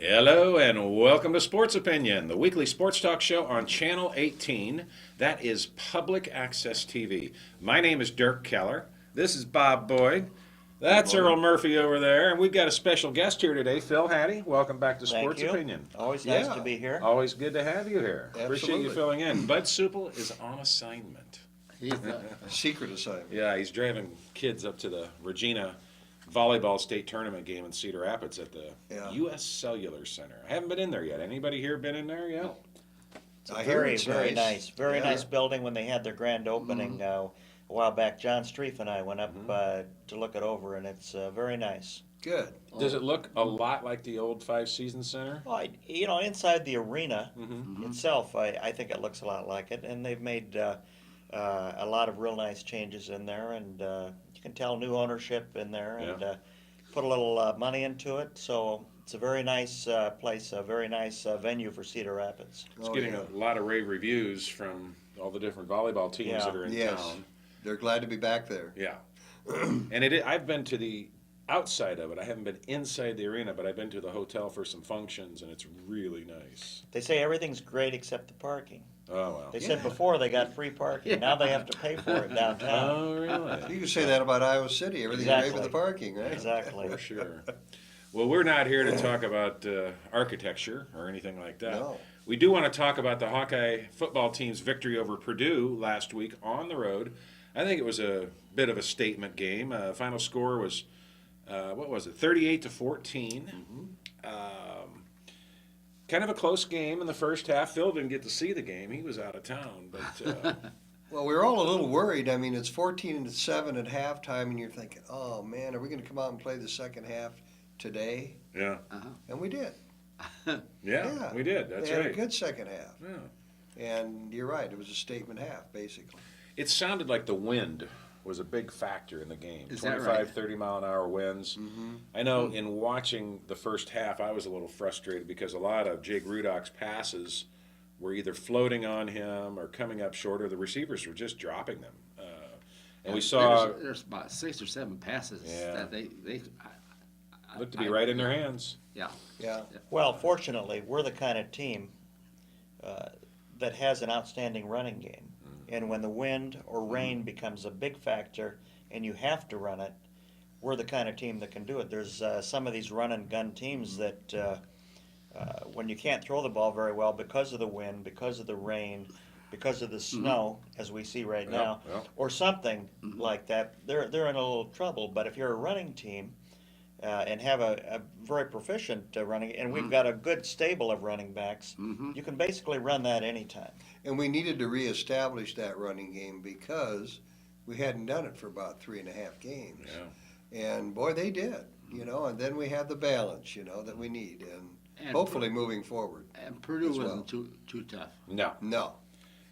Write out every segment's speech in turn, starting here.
Hello and welcome to Sports Opinion, the weekly sports talk show on Channel 18. That is public access TV. My name is Dirk Keller. This is Bob Boyd. That's Earl Murphy over there, and we've got a special guest here today, Phil Hattie. Welcome back to Thank Sports you. Opinion. Always nice to be here. Always good to have you here. Appreciate you Absolutely. filling in. Bud Supple is on assignment. He's the secret assignment. Yeah, he's driving kids up to the Regina volleyball state tournament game in Cedar Rapids at the Yeah. U.S. Cellular Center. I haven't been in there yet. Anybody here been in there yet? I hear Very, it's very nice. nice. Very Yeah. nice building when they had their grand opening a while back. John Streif and I went up to look it over, and it's very nice. Good. Does it look a lot like the old Five Seasons Center? Well, inside the arena Mm-hmm. itself, I think it looks a lot like it, and they've made a lot of real nice changes in there, and you can tell new ownership in there, and put a little money into it. So it's a very nice place, a very nice venue for Cedar Rapids. It's Oh, getting yeah. a lot of rave reviews from all the different volleyball teams Yeah. that are in Yes. town. They're glad to be back there. Yeah. And I've been to the outside of it. I haven't been inside the arena, but I've been to the hotel for some functions, and it's really nice. They say everything's great except the parking. Oh, well. They said before they got free parking. Now they have to pay for it downtown. Oh, really? You can say that about Iowa City. Everything's great with the parking, right? Exactly. For sure. Well, we're not here to talk about architecture or anything like that. No. We do want to talk about the Hawkeye football team's victory over Purdue last week on the road. I think it was a bit of a statement game. Final score was, what was it, 38-14. Kind of a close game in the first half. Phil didn't get to see the game. He was out of town. But Well, we were all a little worried. I mean, it's 14-7 at halftime, and you're thinking, oh, man, are we going to come out and play the second half today? yeah, And we did. yeah, we did. That's They had right. a good second half. Yeah. And you're right. It was a statement half, basically. It sounded like the wind was a big factor in the game. Is that 25, right? 30-mile-an-hour winds. I know in watching the first half, I was a little frustrated because a lot of Jake Rudock's passes were either floating on him or coming up short, or the receivers were just dropping them. And we saw there's about 6 or 7 passes Yeah. that they looked to be right in their hands. Yeah. Yeah. Well, fortunately, we're the kind of team that has an outstanding running game. And when the wind or rain becomes a big factor and you have to run it, we're the kind of team that can do it. There's some of these run and gun teams that when you can't throw the ball very well because of the wind, because of the rain, because of the snow, as we see right now, yeah. or something like that, they're in a little trouble. But if you're a running team and have a very proficient running, and we've got a good stable of running backs, you can basically run that anytime. And we needed to reestablish that running game because we hadn't done it for about 3.5 games. Yeah. And boy, they did, and then we have the balance, that we need, and hopefully moving forward. And Purdue As well. wasn't too tough. No. No.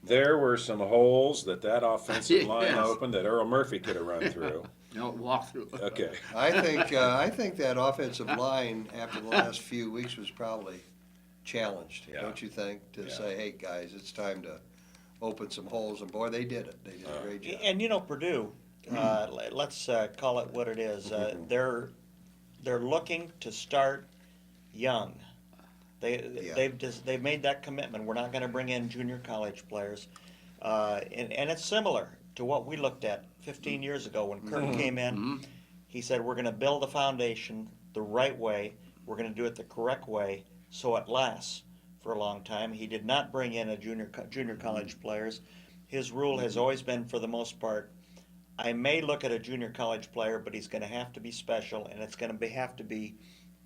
There were some holes that offensive line Yes. opened that Earl Murphy could have run through. No walk through. Okay. I think that offensive line after the last few weeks was probably challenged, Yeah. don't you think? To Yeah. say, hey guys, it's time to open some holes, and boy, they did it. They did a great job. And Purdue, let's call it what it is. They're looking to start young. They've made that commitment. We're not going to bring in junior college players, and it's similar to what we looked at 15 years ago when Kirk came in. He said we're going to build a foundation the right way. We're going to do it the correct way so it lasts for a long time. He did not bring in a junior college players. His rule has always been, for the most part, I may look at a junior college player, but he's going to have to be special, and it's going to have to be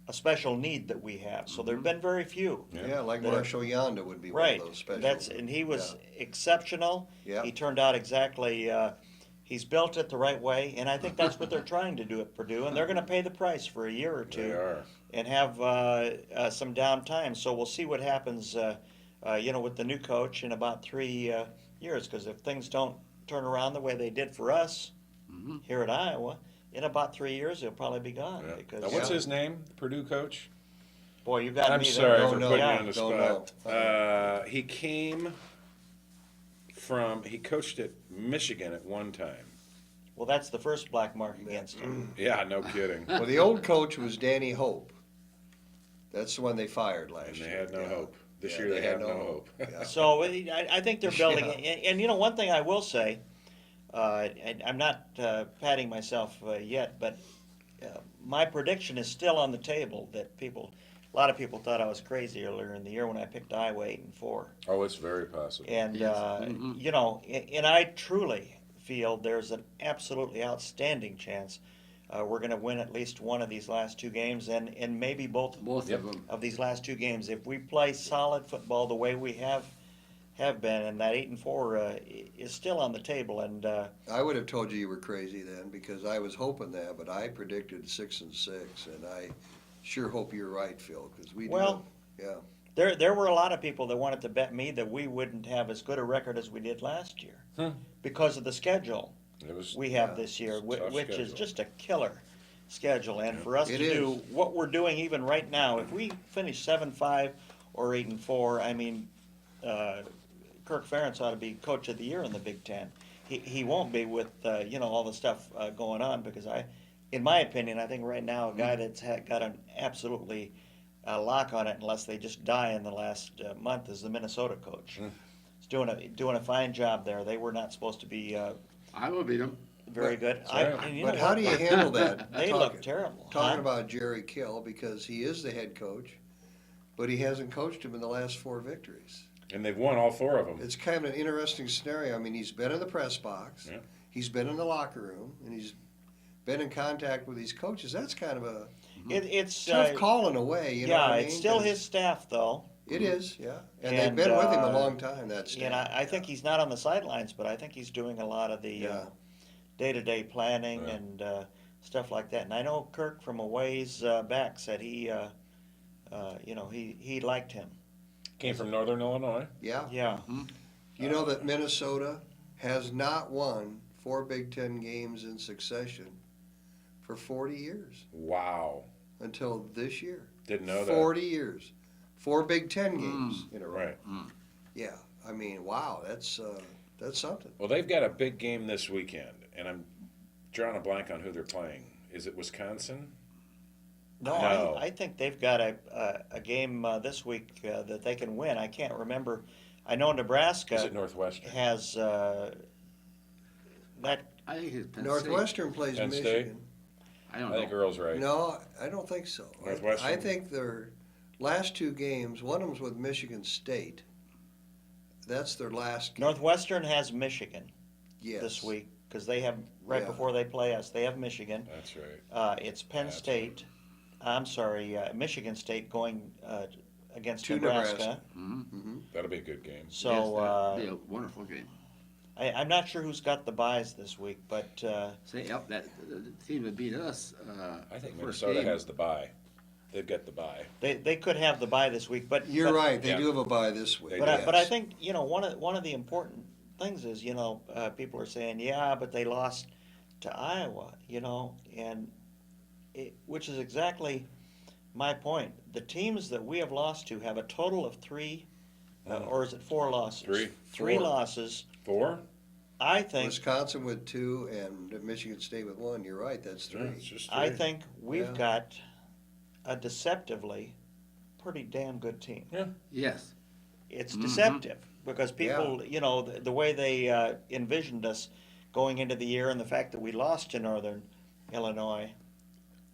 a special need that we have. So there have been very few. Yeah, like That- Marshall Yonda would be Right. one of those special. And he was exceptional. Yeah. He turned out exactly. He's built it the right way, and I think that's what they're trying to do at Purdue. And they're going to pay the price for a year or They two are. and have some downtime. So we'll see what happens. With the new coach in about 3 years, because if things don't turn around the way they did for us here at Iowa, in about 3 years he'll probably be gone. Yeah. Because Now, what's his name? The Purdue coach? boy, you got I'm me sorry there. for no, putting you yeah. on the Don't spot. He came he coached at Michigan at one time. Well, that's the first black mark against him. Yeah, no kidding. Well, the old coach was Danny Hope. That's the one they fired last And year. they had no yeah. hope. This Yeah, year they have no hope. Yeah. So I think they're building Yeah. it. And, you know, one thing I will say, and I'm not patting myself yet, but my prediction is still on the table that a lot of people thought I was crazy earlier in the year when I picked Iowa 8-4. Oh, it's very possible. And, Yes. Mhm. you know, and I truly feel there's an absolutely outstanding chance we're going to win at least one of these last two games and maybe both Both Yep. of them. of these last two games. If we play solid football the way we have been, and that 8-4 is still on the table. And I would have told you were crazy then because I was hoping that, but I predicted 6-6, and I sure hope you're right, Phil, because we Well, do. Yeah. there were a lot of people that wanted to bet me that we wouldn't have as good a record as we did last year because of the schedule It was we have Yeah, this year, it's a tough which is schedule. just a killer schedule. And for us It to do is. what we're doing even right now, if we finish 7-5 or 8-4, I mean, Kirk Ferentz ought to be coach of the year in the Big Ten. He won't be with you know, all the stuff going on because in my opinion, I think right now a guy that's got an absolutely lock on it unless they just die in the last month is the Minnesota coach. He's doing a fine job there. They were not supposed to be I will beat them. very good. right. And you But know how what? do you handle that? They look terrible. Talking huh? about Jerry Kill, because he is the head coach, but he hasn't coached him in the last 4 victories. And they've won all 4 of them. It's kind of an interesting scenario. I mean, he's been in the press box, Yeah. he's been in the locker room, and he's been in contact with these coaches. That's kind of a It's tough call in a way. You know yeah, what I mean? it's still 'Cause his staff though, It is, yeah. And, And, they've been with him a uh, long time. That's and I think he's not on the sidelines, but I think he's doing a lot of the Yeah. day-to-day planning Yeah. and stuff like that. And I know Kirk from a ways back said he, you know, he liked him. Came from Northern Illinois. yeah. Yeah, You know that Minnesota has not won 4 Big Ten games in succession for 40 years Wow. until this year. Didn't know that. 40 years. 4 Big Ten games in a row. Right. Yeah. I mean, wow, that's something. Well, they've got a big game this weekend, and I'm drawing a blank on who they're playing. Is it Wisconsin? no, No. I think they've got a game this week that they can win. I can't remember. I know Nebraska Is it Northwestern? has that. I think it's Penn State. Northwestern plays Penn State? Michigan. I don't I think know. Earl's right. No, I don't think so. Northwestern? I think their last 2 games, one of them's with Michigan State. That's their last game. Northwestern has Michigan Yes. this week because they have right Yeah. before they play us. They have Michigan. That's right. It's Penn That's State. I'm sorry, Michigan State going against To Nebraska. Mm-hmm. That'll be a good game. So be a wonderful game. I'm not sure who's got the buys this week, but Say, yep, that the team that beat us. I think first Minnesota game. has the bye. They've got the bye. they could have the buy this week. But You're right. They Yeah. do have a bye this week. They But do. but I think you know one of the important things is you know people are saying yeah, but they lost to Iowa, you know, and which is exactly my point. The teams that we have lost to have a total of 3, or is it 4 losses? 3. 3 4. losses. 4? I think Wisconsin with 2 and Michigan State with 1. You're right. That's 3. Yeah, it's just I 3. think we've Yeah. got a deceptively pretty damn good team. Yes. It's deceptive because people, you know, the way they envisioned us going into the year and the fact that we lost to Northern Illinois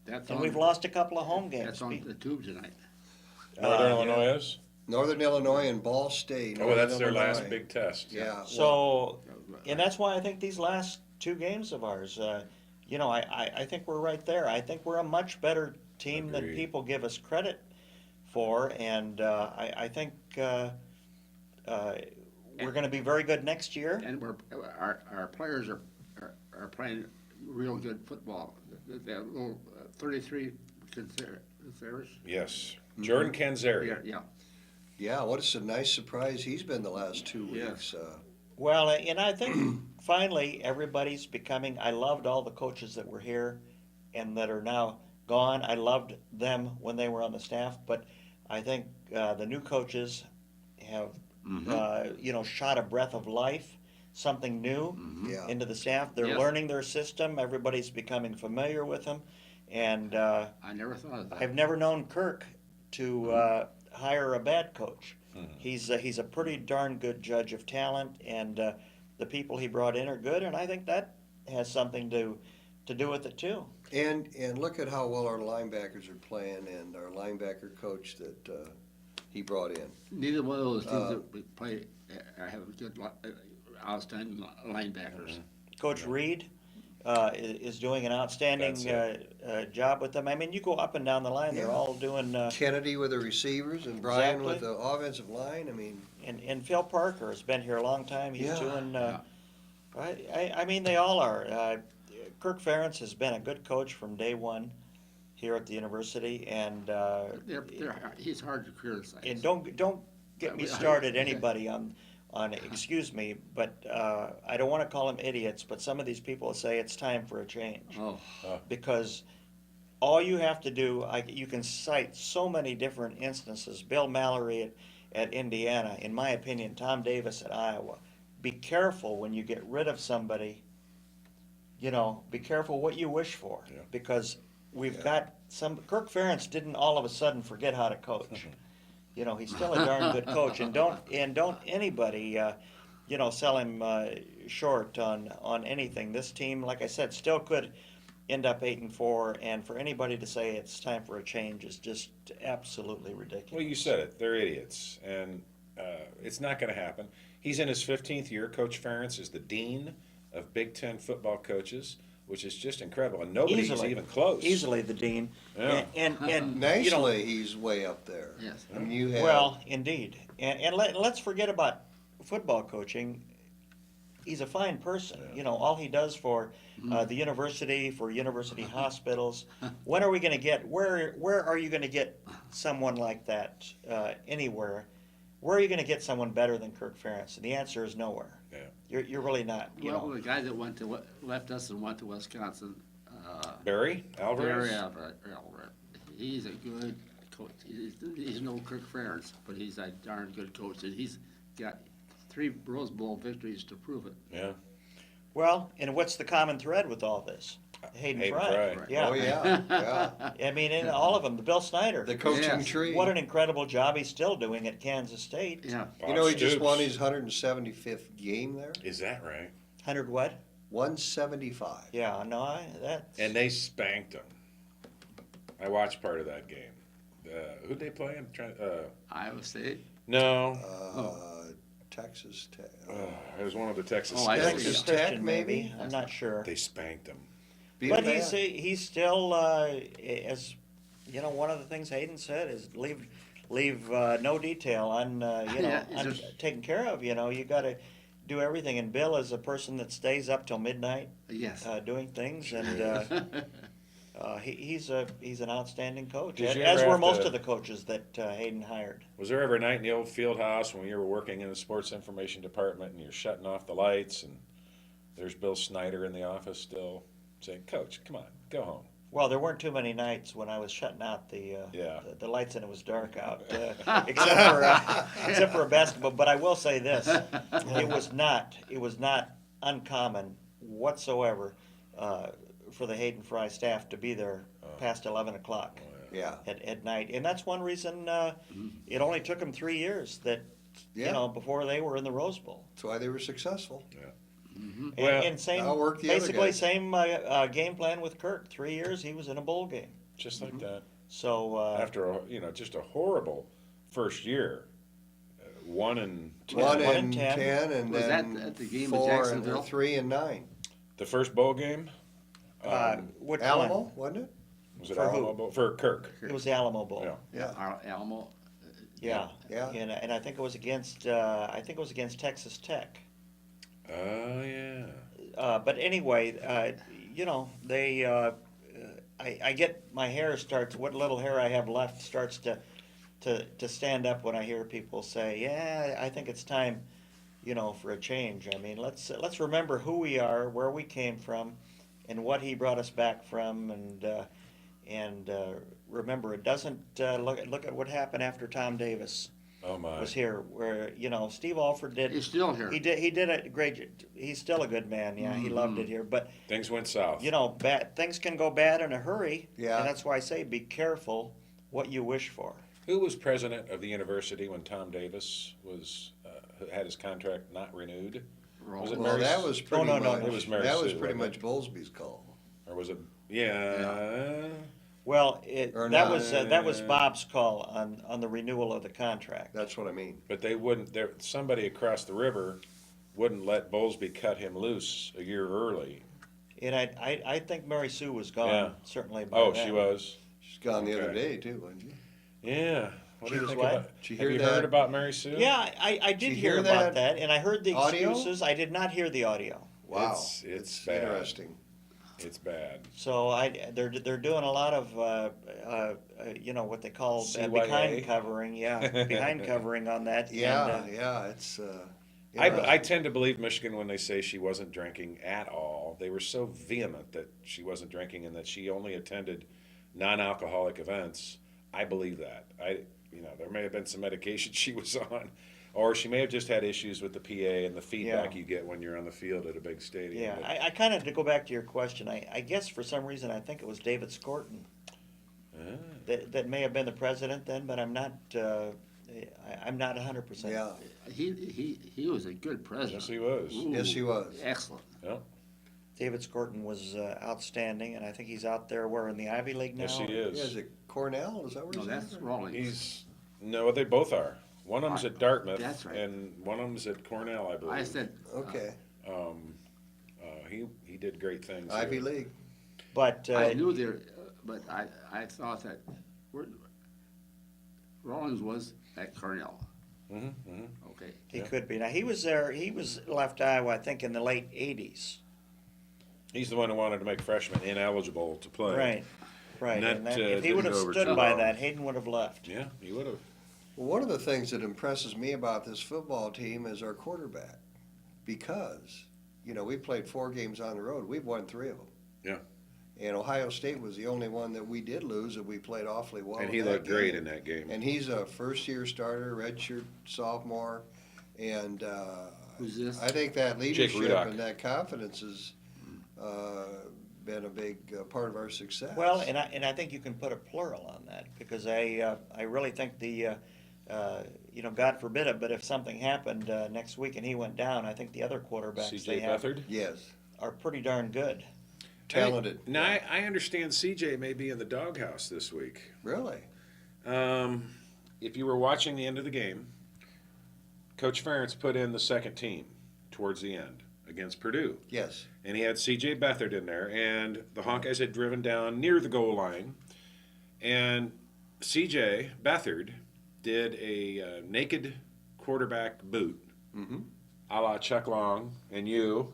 That's and on, we've lost a couple of home games. That's on the tube tonight. Northern yeah. Illinois is? Northern Illinois and Ball State. Oh, that's their Northern last Illinois. big test. Yeah. well, So, and that's why I think these last 2 games of ours, you know, I think we're right there. I think we're a much better team than Agreed. people give us credit for, and I think we're going to be very good next year. And our players are playing real good football. That little 33 conservatives. Yes. Jordan Canzeri. Yeah. yeah, what is a nice surprise he's been the last 2 Yeah. weeks. Well, and I think finally everybody's becoming. I loved all the coaches that were here and that are now gone. I loved them when they were on the staff, but I think the new coaches have, you know, shot a breath of life, something new Yeah. into the staff. They're Yes. learning their system. Everybody's becoming familiar with them, and I never thought of that. I've never known Kirk to hire a bad coach. He's a pretty darn good judge of talent, and the people he brought in are good, and I think that has something to do with it too. And look at how well our linebackers are playing, and our linebacker coach that he brought in. Neither one of those teams that we play have good, outstanding linebackers. Coach Reed is doing an outstanding That's job with them. I mean, you go up and down the line; they're Yeah. all doing. Kennedy with the receivers and Brian Exactly. with the offensive line. I mean, And Phil Parker has been here a long time. He's Yeah. doing. I mean, they all are. Kirk Ferentz has been a good coach from day one here at the university, and He's hard to criticize. don't get me started, anybody, on excuse me, but I don't want to call them idiots, but some of these people say it's time for a change. Oh, Because all you have to do, you can cite so many different instances. Bill Mallory at Indiana, in my opinion, Tom Davis at Iowa. Be careful when you get rid of somebody, be careful what you wish for. Yeah. Because we've got Kirk Ferentz didn't all of a sudden forget how to coach. He's still a darn good coach, and don't anybody, sell him short on anything. This team, like I said, still could end up 8-4, and for anybody to say it's time for a change is just absolutely ridiculous. Well, you said it. They're idiots, and it's not going to happen. He's in his 15th year. Coach Ferentz is the dean of Big Ten football coaches, which is just incredible, and nobody's even close. Easily the dean. Yeah. And nationally, he's way up there. yes. I mean, you have well, indeed. And let's forget about football coaching. He's a fine person. All he does for the university, for university hospitals. When are we going to get, where are you going to get someone like that anywhere? Where are you going to get someone better than Kirk Ferentz? And the answer is nowhere. Yeah. You're really not. Well, the guy that left us and went to Wisconsin, Barry Alvarez? Barry Alvarez, he's a good coach. He's no Kirk Ferentz, but he's a darn good coach, and he's got 3 Rose Bowl victories to prove it. Yeah. Well, and what's the common thread with all this? Hayden Fry. Fry. Yeah. Oh yeah. I mean, in all of them, Bill Snyder. The coaching Yes. tree. What an incredible job he's still doing at Kansas State. Yeah. You know, he Bob just Stoops. won his 175th game there. Is that right? 100 what? 175. Yeah, no, that's. And they spanked them. I watched part of that game. Who'd they play? I'm trying. Iowa State. No. Texas Tech. It was one of the Texas. Oh, I States. Texas Christian, Tech, maybe? I'm not sure. They spanked them. Beat But him he's bad. he's still as one of the things Hayden said is leave no detail on Yeah, it's on just- taken care of. You got to do everything. And Bill is a person that stays up till midnight Yes. doing things, and he's an outstanding coach, Did you as ever were have most to- of the coaches that Hayden hired. Was there ever a night in the old field house when you were working in the sports information department and you're shutting off the lights and there's Bill Snyder in the office still saying, "Coach, come on, go home." Well, there weren't too many nights when I was shutting out the Yeah. the lights and it was dark out, except for a basketball. But I will say this: it was not uncommon whatsoever for the Hayden Fry staff to be there past 11 o'clock Yeah. at night, and that's one reason it only took them 3 years that Yeah. before they were in the Rose Bowl. That's why they were successful. Well, And same, that'll work the other basically guys. same game plan with Kirk. 3 years he was in a bowl game. Just like that. So After just a horrible first year, 1-10. 1 1 and 10, and Was that then at the game at 4 Jacksonville? and 3 and 9. The first bowl game which Alamo, one? wasn't it? was it For who? Alamo Bowl for Kirk? It was the Alamo Bowl. Yeah. Yeah. Alamo. Yeah. Yeah. And I think it was against Texas Tech. Oh yeah. But anyway, they I get my hair starts, what little hair I have left starts to stand up when I hear people say, yeah, I think it's time, for a change. I mean, let's remember who we are, where we came from, and what he brought us back from, and remember, it doesn't look at what happened after Tom Davis Oh my. was here, where Steve Alford did. He's still here. He did a great. He's still a good man. Yeah, he loved it here. But Things went south. bad things can go bad in a hurry. Yeah. And that's why I say be careful what you wish for. Who was president of the university when Tom Davis was had his contract not renewed? Was it Well, Mary that Sue? was pretty no, much, no. It was Mary that was Sue, pretty wasn't much Bowlesby's call. Or was it? Yeah. Well, Or that was not. Bob's call on the renewal of the contract. That's what I mean. But they wouldn't. Somebody across the river wouldn't let Bowlesby cut him loose a year early. And I think Mary Sue was gone, Yeah. certainly by Oh, then. she was. She's gone the other Okay. day too, wasn't she? Yeah. What do She you was think what? about? Did you Have hear you that? heard about Mary Sue? Yeah, I did Did you hear hear about that that, and I heard the audio? excuses. I did not hear the audio. Wow, It's bad. interesting. It's bad. So they're doing a lot of what they call CYA. behind covering, behind covering on that. Yeah, And, yeah, it's. I interesting. tend to believe Michigan when they say she wasn't drinking at all. They were so vehement that she wasn't drinking and that she only attended non-alcoholic events. I believe that. There may have been some medication she was on, or she may have just had issues with the PA and the feedback Yeah. you get when you're on the field at a big stadium. yeah, But- I kind of to go back to your question. I guess for some reason I think it was David Scorton Ah. that may have been the president then, but I'm not. I'm not 100%. Yeah, He was a good president. Yes, he was. Yes, he was. Excellent. Yep. David Scorton was outstanding, and I think he's out there. We're in the Ivy League now. Yes, he yeah. Is is. it Cornell? Is that where No, he's that's at? Rawlings. No, they both are. One of them's at Dartmouth, That's right. and one of them's at Cornell, I believe. I said, Okay, He did great things. Ivy here. League. But I knew there, but I thought that Rawlings was at Cornell. Okay. he Yeah. could be. Now he was there. He was left Iowa, I think, in the late '80s. He's the one who wanted to make freshmen ineligible to play. Right. Right. And And that, if he didn't would have go over stood too by well. that, Hayden would have left. Yeah, he would have. Well, one of the things that impresses me about this football team is our quarterback, because we played 4 games on the road. We've won 3 of them. Yeah. And Ohio State was the only one that we did lose, and we played awfully well. And in he that looked great game. in that game. And he's a first-year starter, redshirt sophomore, and Who's this? I think that leadership Rudock. and that confidence has been a big part of our success. Well, and I think you can put a plural on that because I really think God forbid it, but if something happened next week and he went down, I think the other quarterbacks they C.J. have Beathard. yes, are pretty darn good. talented. Now, I understand C.J. may be in the doghouse this week. Really? If you were watching the end of the game, Coach Ferentz put in the second team towards the end against Purdue. Yes. And he had C.J. Beathard in there, and the Hawkeyes had driven down near the goal line, and C.J. Beathard did a naked quarterback boot, a la Chuck Long and you,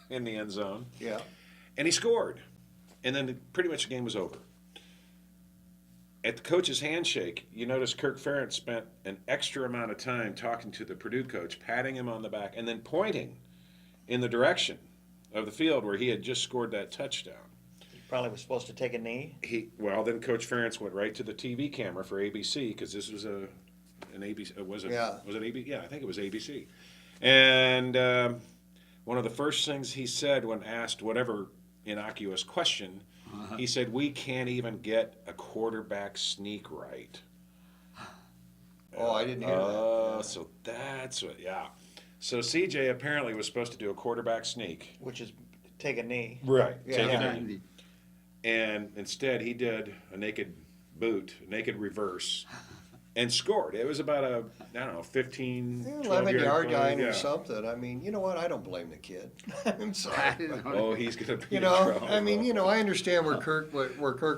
in the end zone, Yeah. and he scored. And then pretty much the game was over. At the coach's handshake, you notice Kirk Ferentz spent an extra amount of time talking to the Purdue coach, patting him on the back, and then pointing in the direction of the field where he had just scored that touchdown. He probably was supposed to take a knee. Then Coach Ferentz went right to the TV camera for ABC because this was an ABC. Was it? Yeah. Was it ABC? Yeah, I think it was ABC. And one of the first things he said when asked whatever innocuous question, he said, "We can't even get a quarterback sneak right." Oh, I didn't hear that. So that's what. Yeah. So CJ apparently was supposed to do a quarterback sneak. Which is take a knee. Right. Yeah. Take a Yeah. knee. And instead he did a naked boot, a naked reverse, and scored. It was about a, 15, 12 11-yard play. line Yeah. or something. I mean, you know what? I don't blame the kid. I'm sorry. I didn't know. Oh, he's going to be You in know, trouble. I mean, I understand where Kirk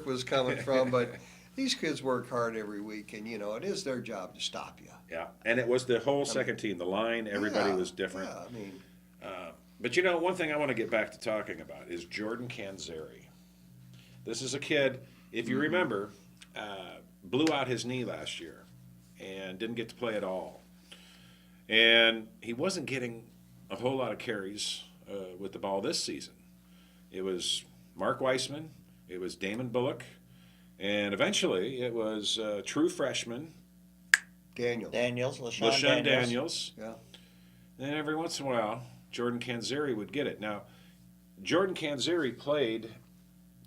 was coming from, but these kids work hard every week, and it is their job to stop you. Yeah, and it was the whole second team. The line, everybody Yeah, was different. Yeah, I mean, But one thing I want to get back to talking about is Jordan Canzeri. This is a kid, if you remember, blew out his knee last year and didn't get to play at all. And he wasn't getting a whole lot of carries with the ball this season. It was Mark Weissman, it was Damon Bullock, and eventually it was true freshman Daniels. LaShawn Daniels. Yeah. And every once in a while, Jordan Canzeri would get it. Now, Jordan Canzeri played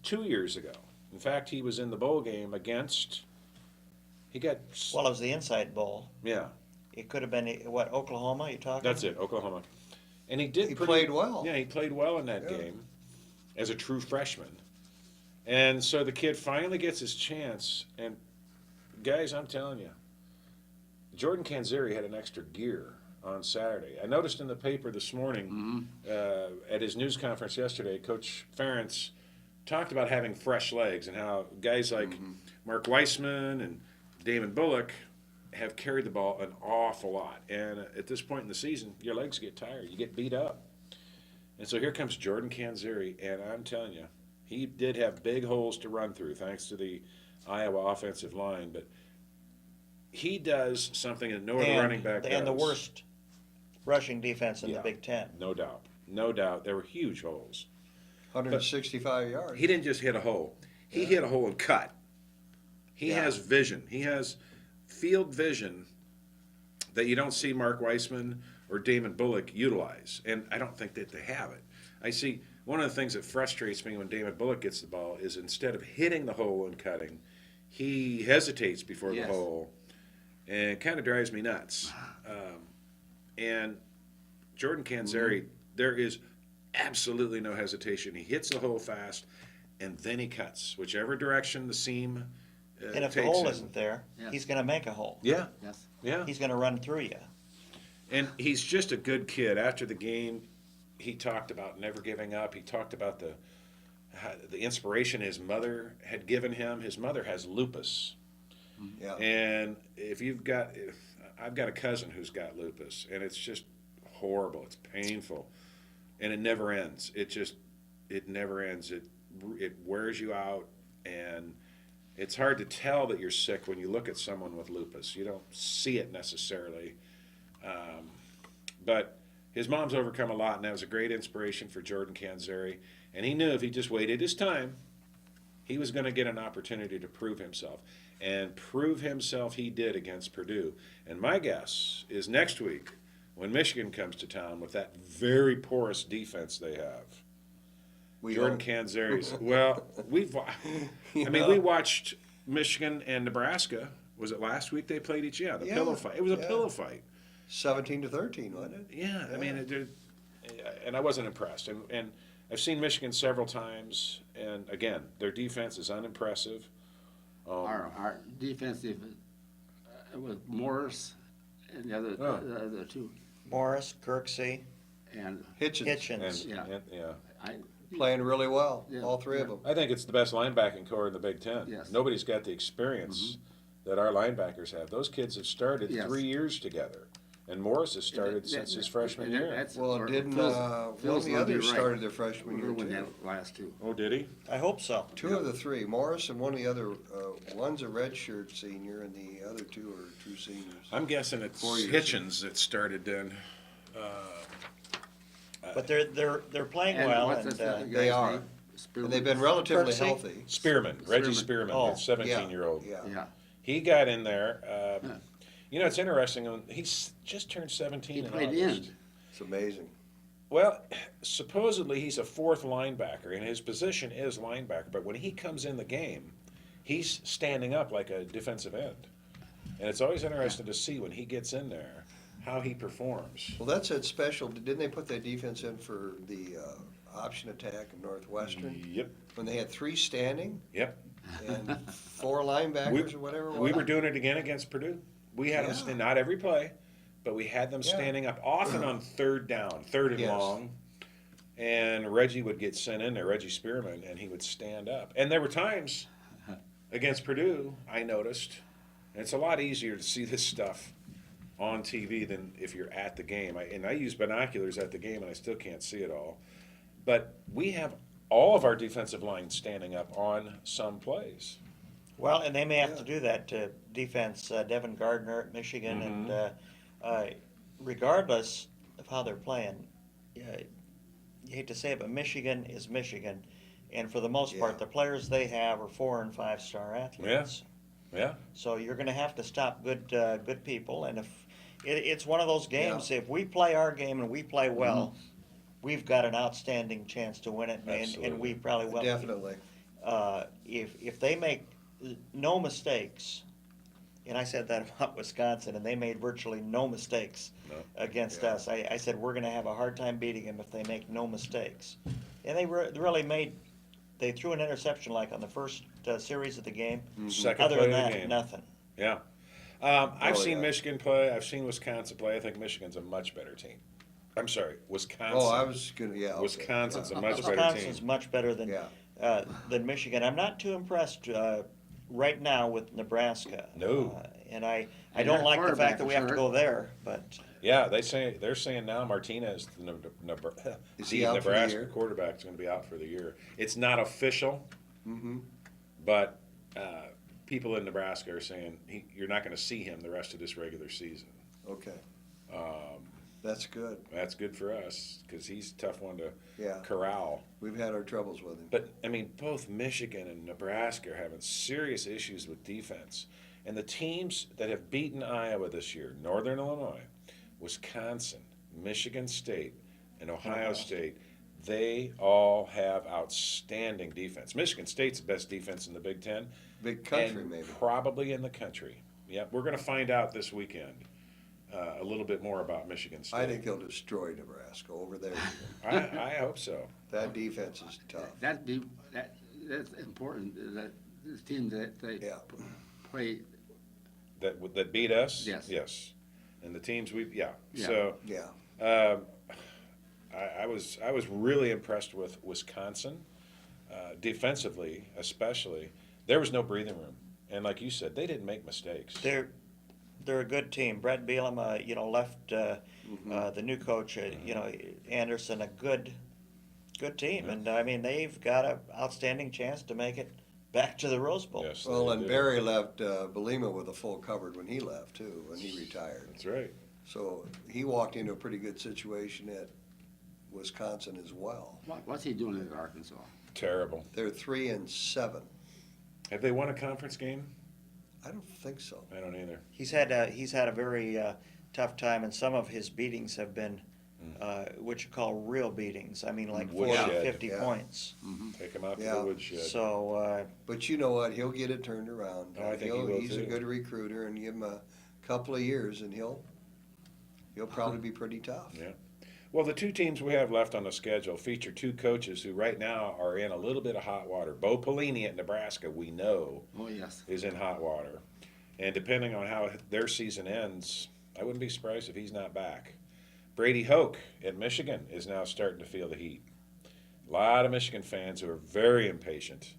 2 years ago. In fact, he was in the bowl game against He got, Well, it was the Inside Bowl. yeah, It could have been, what, Oklahoma you talking? that's it, Oklahoma. And he did He pretty- played well. Yeah, he played well in that Yeah. game as a true freshman. And so the kid finally gets his chance. And guys, I'm telling you, Jordan Canzeri had an extra gear on Saturday. I noticed in the paper this morning, at his news conference yesterday, Coach Ferentz talked about having fresh legs and how guys like Mark Weissman and Damon Bullock have carried the ball an awful lot. And at this point in the season, your legs get tired. You get beat up. And so here comes Jordan Canzeri, and I'm telling you, he did have big holes to run through thanks to the Iowa offensive line, but he does something that no other running back does. And the worst rushing defense in Yeah. the Big Ten. No doubt. No doubt. There were huge holes. 165 yards. He didn't just hit a hole. He hit a hole and cut. He Yeah. has vision. He has field vision that you don't see Mark Weissman or Damon Bullock utilize. And I don't think that they have it. I see one of the things that frustrates me when Damon Bullock gets the ball is instead of hitting the hole and cutting, he hesitates before Yes. the hole. And it kind of drives me nuts. And Jordan Canzeri, there is absolutely no hesitation. He hits the hole fast, and then he cuts whichever direction the seam And if takes the hole him. isn't there, Yeah. he's gonna make a hole. Yeah, Yes. yeah. He's gonna run through you. And he's just a good kid. After the game, he talked about never giving up. He talked about the inspiration his mother had given him. His mother has lupus. Yeah. And I've got a cousin who's got lupus, and it's just horrible. It's painful, and it never ends. It never ends. It wears you out, and it's hard to tell that you're sick when you look at someone with lupus. You don't see it necessarily, but his mom's overcome a lot, and that was a great inspiration for Jordan Canzeri. And he knew if he just waited his time, he was going to get an opportunity to prove himself. And prove himself he did against Purdue. And my guess is next week, when Michigan comes to town with that very porous defense they have, Jordan Canzeri's. Well, we watched Michigan and Nebraska. Was it last week they played each? Yeah, the Yeah, pillow fight. It was a yeah. pillow fight. 17-13, wasn't it? Yeah, I mean, and I wasn't impressed. And I've seen Michigan several times, and again, their defense is unimpressive. Our defensive with Morris and the other two, Morris, Kirksey, and Hitchens. And, Yeah. yeah. I Playing really well, Yeah. all three of them. I think it's the best linebacking core in the Big Ten. Yes. Nobody's got the experience that our linebackers have. Those kids have started Yes. 3 years together, and Morris has started since his freshman year. Well, didn't one of the others started their freshman year Irwin too? had last two. Oh, did he? I hope so. Two of the three, Morris and one of the other, one's a redshirt senior and the other two are true seniors. I'm guessing it's 4 years. Hitchens that started then. But they're playing And well, what's and this other They guy's are. name? And they've been relatively Kirksey? healthy. Spearman, Reggie Spearman. Spearman, Oh, the 17-year-old. Yeah. Yeah. He got in there. Yeah. You know, it's interesting. He's just turned 17 He in played August. in. It's amazing. Well, supposedly he's a fourth linebacker, and his position is linebacker. But when he comes in the game, he's standing up like a defensive end. And it's always interesting to see when he gets in there how he performs. Well, that's that special, didn't they put that defense in for the option attack of Northwestern? Yep, When they had three standing yep. and four linebackers or whatever it was? We were doing it again against Purdue. We had them Yeah. stand, not every play, but we had them Yeah. standing up, often on third down, third and Yes. long. And Reggie would get sent in there, Reggie Spearman, and he would stand up. And there were times against Purdue, I noticed, and it's a lot easier to see this stuff on TV than if you're at the game. I use binoculars at the game, and I still can't see it all. But we have all of our defensive line standing up on some plays. well, and they may have to do that to defense. Devin Gardner at Michigan, and regardless of how they're playing, you hate to say it, but Michigan is Michigan, and for the most part, Yeah. the players they have are 4- and 5-star athletes. Yeah. So you're going to have to stop good people, and if it's one of those games, if we play our game and we play well, we've got an outstanding chance to win it, and Absolutely. we probably will. Definitely. If they make no mistakes, and I said that about Wisconsin, and they made virtually no mistakes No. against Yeah. us. I said, we're gonna have a hard time beating them if they make no mistakes. And they really made, they threw an interception like on the first series of the game. Second Other play than of the that, game. nothing. Yeah. I've Oh, seen yeah. Michigan play. I've seen Wisconsin play. I think Michigan's a much better team. I'm sorry, Wisconsin. Oh, I was gonna, yeah. okay, Wisconsin's yeah. a much better Wisconsin's team. much better Yeah. than Michigan. I'm not too impressed right now with Nebraska. No. And I And don't their like the quarterback fact that we is have to hurt. go there, but Yeah, they're saying now Martinez, Is the he out for the Nebraska year? quarterback, is going to be out for the year. It's not official, Mm-hmm. but people in Nebraska are saying you're not going to see him the rest of this regular season. Okay, Um, that's good. that's good for us because he's a tough one to Yeah, corral. we've had our troubles with him. But I mean, both Michigan and Nebraska are having serious issues with defense. And the teams that have beaten Iowa this year, Northern Illinois, Wisconsin, Michigan State, and Ohio State, they all have outstanding defense. Michigan State's the best defense in the Big Ten. Big country, and maybe. probably in the country. Yep, we're going to find out this weekend a little bit more about Michigan State. I think they'll destroy Nebraska over there. I hope so. That defense is tough. That's important, that the team that they Yeah. play, That beat us. Yes. Yes, and the teams Yeah. So. Yeah, I was really impressed with Wisconsin, defensively especially. There was no breathing room, and like you said, they didn't make mistakes. they're a good team. Brett Bielema, left the new coach, Anderson, a good team, and I mean they've got an outstanding chance to make it back to the Rose Bowl. Yes, well, they and did. Barry left Belima with a full covered when he left too, when he retired. That's right. So he walked into a pretty good situation at Wisconsin as well. what's he doing in Arkansas? Terrible. They're 3-7. Have they won a conference game? I don't think so. I don't either. He's had a very tough time, and some of his beatings have been what you call real beatings. I mean, like 40, Woodshed. 50 Yeah. points. Take them out to Yeah. the woodshed. So But you know what? He'll get it turned around. Oh, I think he will, He's a too. good recruiter, and give him a couple of years, and he'll probably be pretty tough. Yeah. Well, the two teams we have left on the schedule feature two coaches who right now are in a little bit of hot water. Bo Pelini at Nebraska, we know, Oh, yes. is in hot water. And depending on how their season ends, I wouldn't be surprised if he's not back. Brady Hoke at Michigan is now starting to feel the heat. A lot of Michigan fans who are very impatient.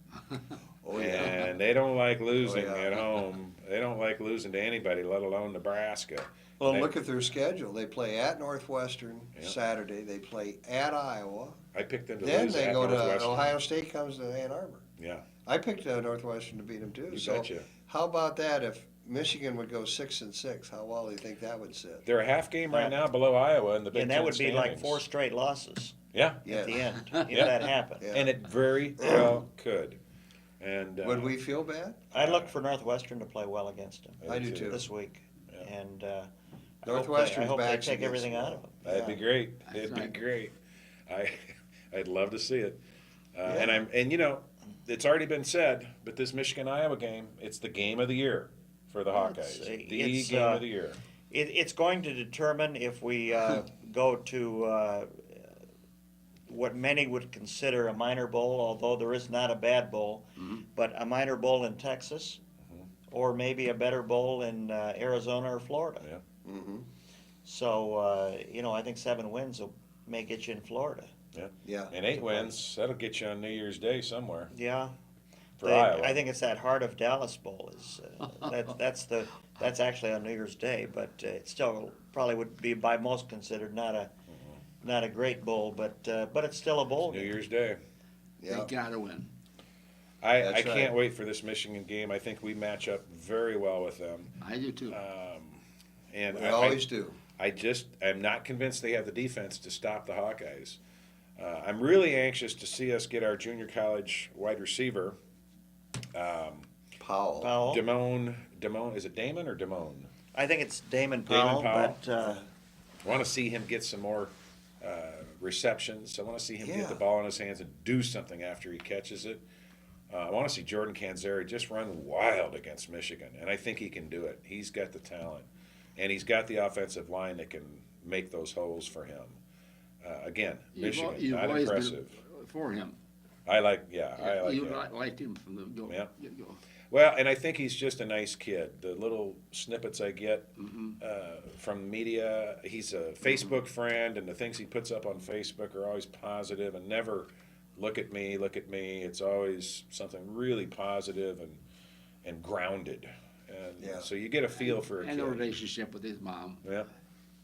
Oh, yeah. And they don't like losing Oh, yeah. at home. They don't like losing to anybody, let alone Nebraska. Well, They- look at their schedule. They play at Northwestern Yeah. Saturday. They play at Iowa. I picked them to Then lose they at go to Northwestern. Ohio State, comes to Ann Arbor. Yeah, I picked Northwestern to beat them too. you So betcha. how about that? If Michigan would go 6-6, how well do you think that would sit? They're a half game right now below Iowa in the Big and that Ten would be like standings. 4 straight losses Yeah, Yeah. at the end if Yeah. that happened. Yeah. and it very well could. And Would we feel bad? I look for Northwestern to play well against them I do too. this week, Yeah. and I Northwestern's hope they backs take against everything them. out of them. That'd be Yeah. great. That's It'd right. be great. I'd love to see it. Yeah. And it's already been said, but this Michigan Iowa game, it's the game of the year for the Hawkeyes. The game of the year. It's going to determine if we go to what many would consider a minor bowl, although there is not a bad bowl, but a minor bowl in Texas, or maybe a better bowl in Arizona or Florida. Yeah. Mm-hmm. So, I think 7 wins may get you in Florida. Yeah. And 8 wins, that'll get you on New Year's Day somewhere Yeah. for Iowa. I think it's that Heart of Dallas Bowl. That's actually on New Year's Day, but it still probably would be by most considered not a great bowl, but it's still a bowl New game. Year's Day. Yeah. They gotta win. I That's can't right. wait for this Michigan game. I think we match up very well with them. I do too. And We always do. I'm not convinced they have the defense to stop the Hawkeyes. I'm really anxious to see us get our junior college wide receiver, Powell. Powell. Damone, is it Damon or Damone? I think it's Damon Damon Powell, Powell. but I want to see him get some more receptions. I want to see him Yeah. get the ball in his hands and do something after he catches it. I want to see Jordan Canzeri just run wild against Michigan, and I think he can do it. He's got the talent, and he's got the offensive line that can make those holes for him. Again, Michigan, You've not always impressive. been for him. I like You that. liked him from the go. Yeah. Get-go. Well, and I think he's just a nice kid. The little snippets I get from the media, he's a Facebook friend, and the things he puts up on Facebook are always positive and never look at me, look at me. It's always something really positive and grounded. And Yeah. so you get a feel for a And a kid. relationship with his mom. Yeah,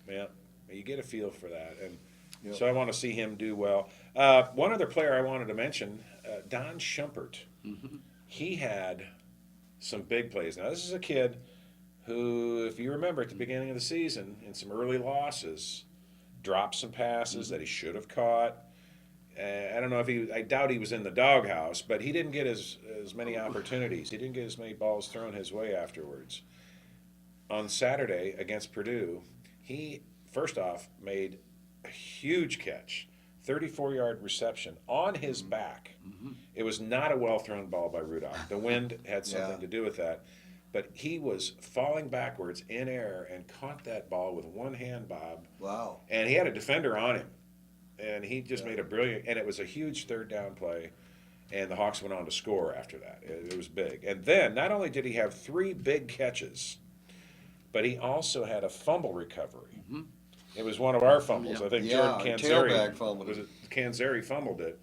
yeah. You get a feel for that, and Yep. so I want to see him do well. One other player I wanted to mention, Don Schumpert. He had some big plays. Now this is a kid who, if you remember at the beginning of the season, in some early losses, dropped some passes that he should have caught. I don't know if I doubt he was in the doghouse, but he didn't get as many opportunities. He didn't get as many balls thrown his way afterwards. On Saturday against Purdue, he, first off, made a huge catch, 34-yard reception on his back. It was not a well-thrown ball by Rudolph. The wind had something Yeah. to do with that. But he was falling backwards in air and caught that ball with one hand, Bob. Wow. And he had a defender on him. And he just made a brilliant, and it was a huge third down play. And the Hawks went on to score after that. It was big. And then, not only did he have 3 big catches, but he also had a fumble recovery. It was one of our fumbles. I think Yeah, Jordan tailback fumbled was it. Canzeri fumbled it,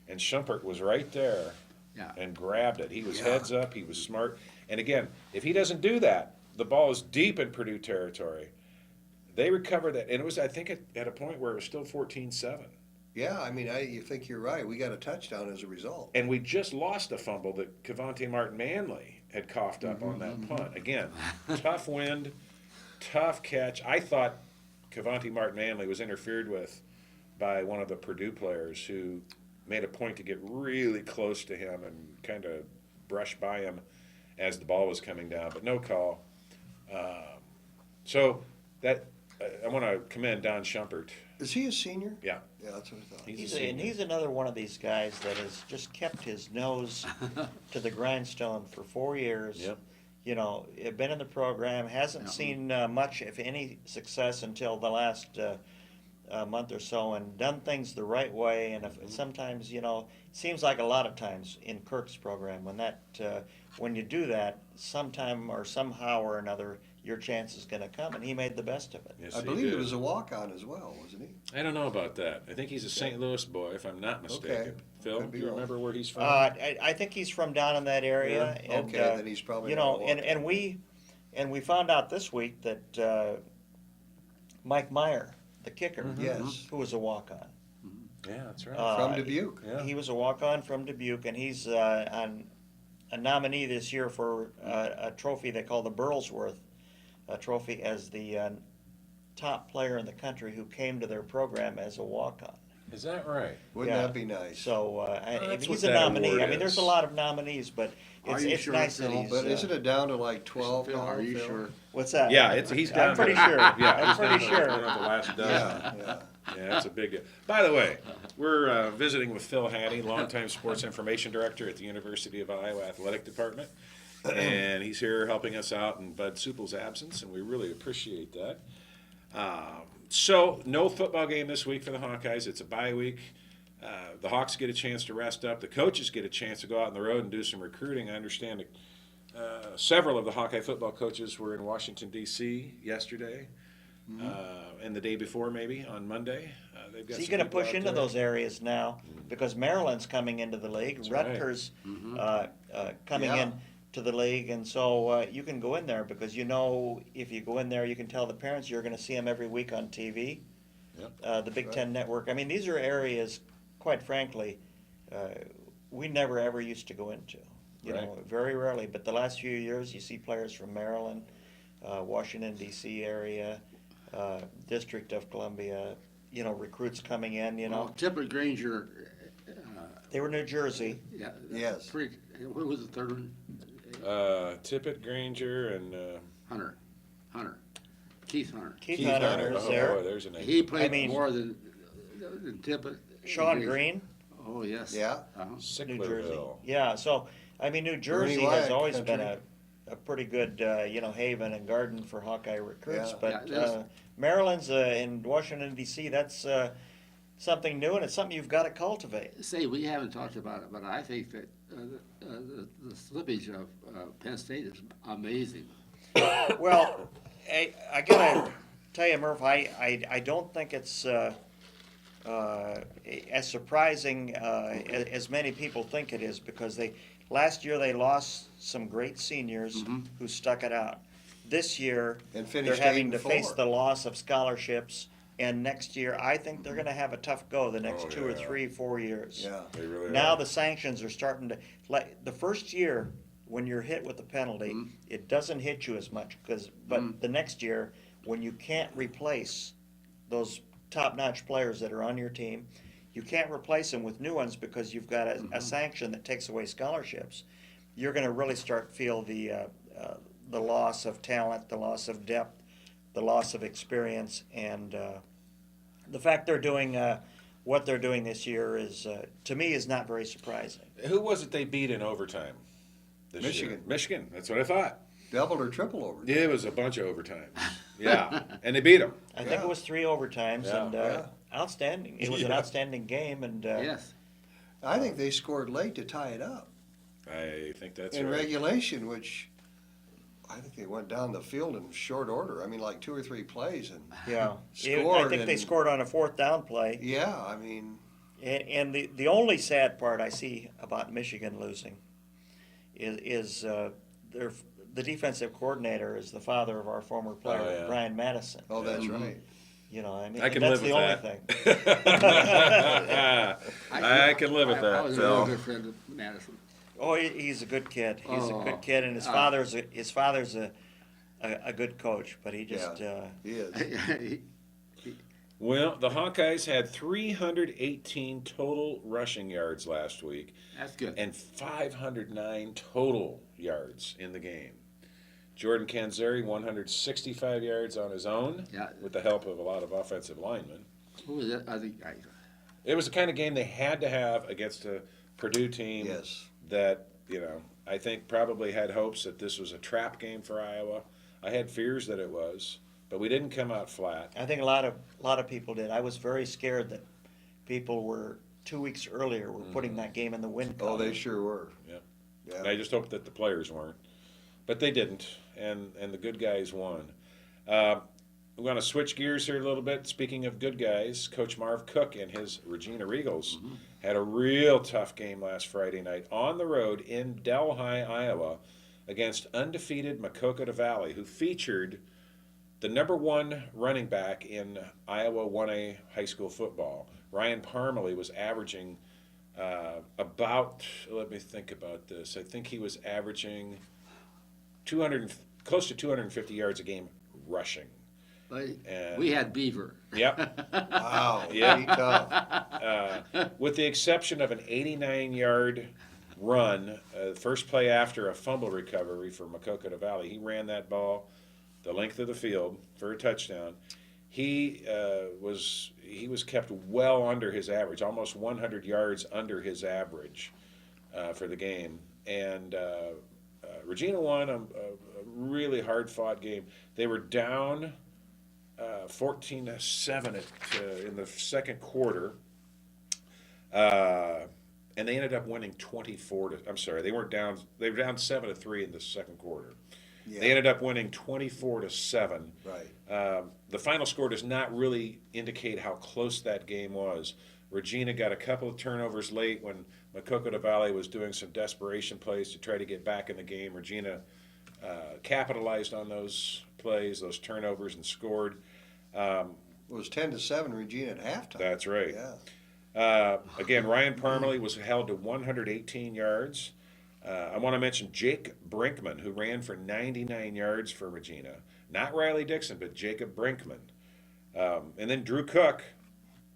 and Schumpert was right there Yeah. and grabbed it. He was Yeah. heads up. He was smart. And again, if he doesn't do that, the ball is deep in Purdue territory. They recovered that, and it was, I think, at a point where it was still 14-7. Yeah, I mean, you think you're right. We got a touchdown as a result. And we just lost a fumble that Cavante Martin-Manley had coughed up on that punt. Again, tough wind, tough catch. I thought Cavante Martin-Manley was interfered with by one of the Purdue players who made a point to get really close to him and kind of brush by him as the ball was coming down, but no call. So that I want to commend Don Schumpert. Is he a senior? Yeah, Yeah, that's what I thought. he's a And senior. he's another one of these guys that has just kept his nose to the grindstone for 4 years. Yep. You know, been in the program, hasn't Yeah. seen much, if any, success until the last month or so, and done things the right way. And if, sometimes, you know, it seems like a lot of times in Kirk's program, when you do that, sometime or somehow or another, your chance is going to come, and he made the best of it. Yes, I he believe he did. was a walk-on as well, wasn't he? I don't know about that. I think he's a St. Louis boy, if I'm not mistaken. Okay. Phil, Could do be you wrong. remember where he's from? I think he's from down in that area. Yeah? And, Okay, then he's probably you not know, a and we found out this week that Mike Meyer, the kicker, Yes. who was a walk-on. Yeah, that's right. From Dubuque. Yeah. He was a walk-on from Dubuque, and he's on a nominee this year for a trophy they call the Burlsworth trophy as the top player in the country who came to their program as a walk-on. Is that right? Wouldn't Yeah. that be nice? So that's he's what a that nominee. award I mean, there's a is. lot of nominees, but Are it's you it's sure, nice that Phil? he's. But isn't it down to like 12 Phil, now, are you Phil? sure? What's that? Yeah, he's down. I'm pretty to- sure. Yeah, I'm he's pretty down to sure. one of the last dozen. Yeah, yeah. Yeah, that's a big deal. By the way, we're visiting with Phil Hattie, longtime sports information director at the University of Iowa Athletic Department. And he's here helping us out in Bud Supple's absence, and we really appreciate that. So, no football game this week for the Hawkeyes. It's a bye week. The Hawks get a chance to rest up. The coaches get a chance to go out on the road and do some recruiting. I understand several of the Hawkeye football coaches were in Washington, D.C. yesterday. And the day before, maybe on Monday. They've got So you're some going to people push out into there. those areas now because Maryland's coming into the league, That's right. Rutgers coming Yeah. in to the league, and so you can go in there because you know if you go in there, you can tell the parents you're going to see them every week on TV. Yep. The Big Right. Ten Network. I mean, these are areas, quite frankly, we never ever used to go into. You Right. know, very rarely. But the last few years, you see players from Maryland, Washington D.C. area, District of Columbia. You know, recruits coming in. You know, Well, Tippett Granger, they were New Jersey. yeah. Yes. Pretty, what was the third one? Tippett, Granger, and Hunter. Keith Hunter. Keith Hunter is Oh, there. boy, there's a name. He played I mean- more than Tippett. Sean Green. Oh, yes. Yeah. Uh-huh. New Jersey. Sicklerville. Yeah, so, I mean, New Jersey Wyatt has always been country. a pretty good, haven and garden for Hawkeye recruits, Yeah. but, Yeah, there's- Maryland's, in Washington DC, that's, something new, and it's something you've gotta cultivate. Say, we haven't talked about it, but I think that the slippage of Penn State is amazing. Well, I gotta tell you, Murph, I don't think it's as surprising as many people think it is, because last year they lost some great seniors who stuck it out. This year, And they're finished having to 8-4. face the loss of scholarships, and next year, I think they're gonna have a tough go the next Oh, 2 or yeah. 3, 4 years. Yeah. They really Now are. the sanctions are starting to, like, the first year, when you're hit with the penalty, it doesn't hit you as much, but the next year, when you can't replace those top-notch players that are on your team, you can't replace them with new ones because you've got a sanction that takes away scholarships. You're gonna really start to feel the loss of talent, the loss of depth, the loss of experience, and, the fact they're doing, what they're doing this year is, to me, is not very surprising. Who was it they beat in overtime this year? Michigan. Michigan. That's what I thought. Double or triple over. It was a bunch of overtime. Yeah, and they beat them. I think Yeah. it was 3 overtimes, Yeah. and Yeah. outstanding. It was an Yeah. outstanding game, and Yes. I think they scored late to tie it up I think that's in right. regulation, which I think they went down the field in short order. I mean, like 2 or 3 plays, and yeah, I Scored think they and- scored on a 4th down play. yeah, I mean, And the only sad part I see about Michigan losing is the defensive coordinator is the father of our former player, Oh, yeah. Brian Madison. oh, that's right. You know, I mean, I can that's live the with only that. thing. I can live with I that, was a Phil. real good friend of Madison. Oh, he's a good kid. He's a Oh. good kid, and his father's a good coach. But he just He is. Well, the Hawkeyes had 318 total rushing yards last week That's good. and 509 total yards in the game. Jordan Canzeri, 165 yards on his own, Yeah. with the help of a lot of offensive linemen. Who was that other guy? It was the kind of game they had to have against a Purdue team Yes. that, I think probably had hopes that this was a trap game for Iowa. I had fears that it was, but we didn't come out flat. I think a lot of people did. I was very scared that people were 2 weeks earlier were putting that game in the win Oh, column. they sure were. Yeah. Yeah. And I just hope that the players weren't, but they didn't, and the good guys won. We're going to switch gears here a little bit. Speaking of good guys, Coach Marv Cook and his Regina Regals had a real tough game last Friday night on the road in Delhi, Iowa, against undefeated Makokata Valley, who featured the number 1 running back in Iowa 1A high school football. Ryan Parmalee was averaging about, let me think about this, I think he was averaging close to 250 yards a game rushing. But And- we had Beaver. Yep. Wow. Yeah. Pretty tough. With the exception of an 89-yard run, first play after a fumble recovery for Makokata Valley, he ran that ball the length of the field for a touchdown. He was kept well under his average, almost 100 yards under his average for the game. And Regina won a really hard-fought game. They were down 14-7 in the second quarter, and they ended up winning 24 to. I'm sorry, they weren't down. They were down 7-3 in the second quarter. Yeah. They ended up winning 24-7. Right. The final score does not really indicate how close that game was. Regina got a couple of turnovers late when Makokata Valley was doing some desperation plays to try to get back in the game. Regina capitalized on those plays, those turnovers, and scored. It was 10-7 Regina at halftime. That's right. Yeah. Again, Ryan Parmalee was held to 118 yards. I want to mention Jake Brinkman, who ran for 99 yards for Regina. Not Riley Dixon, but Jacob Brinkman. And then Drew Cook,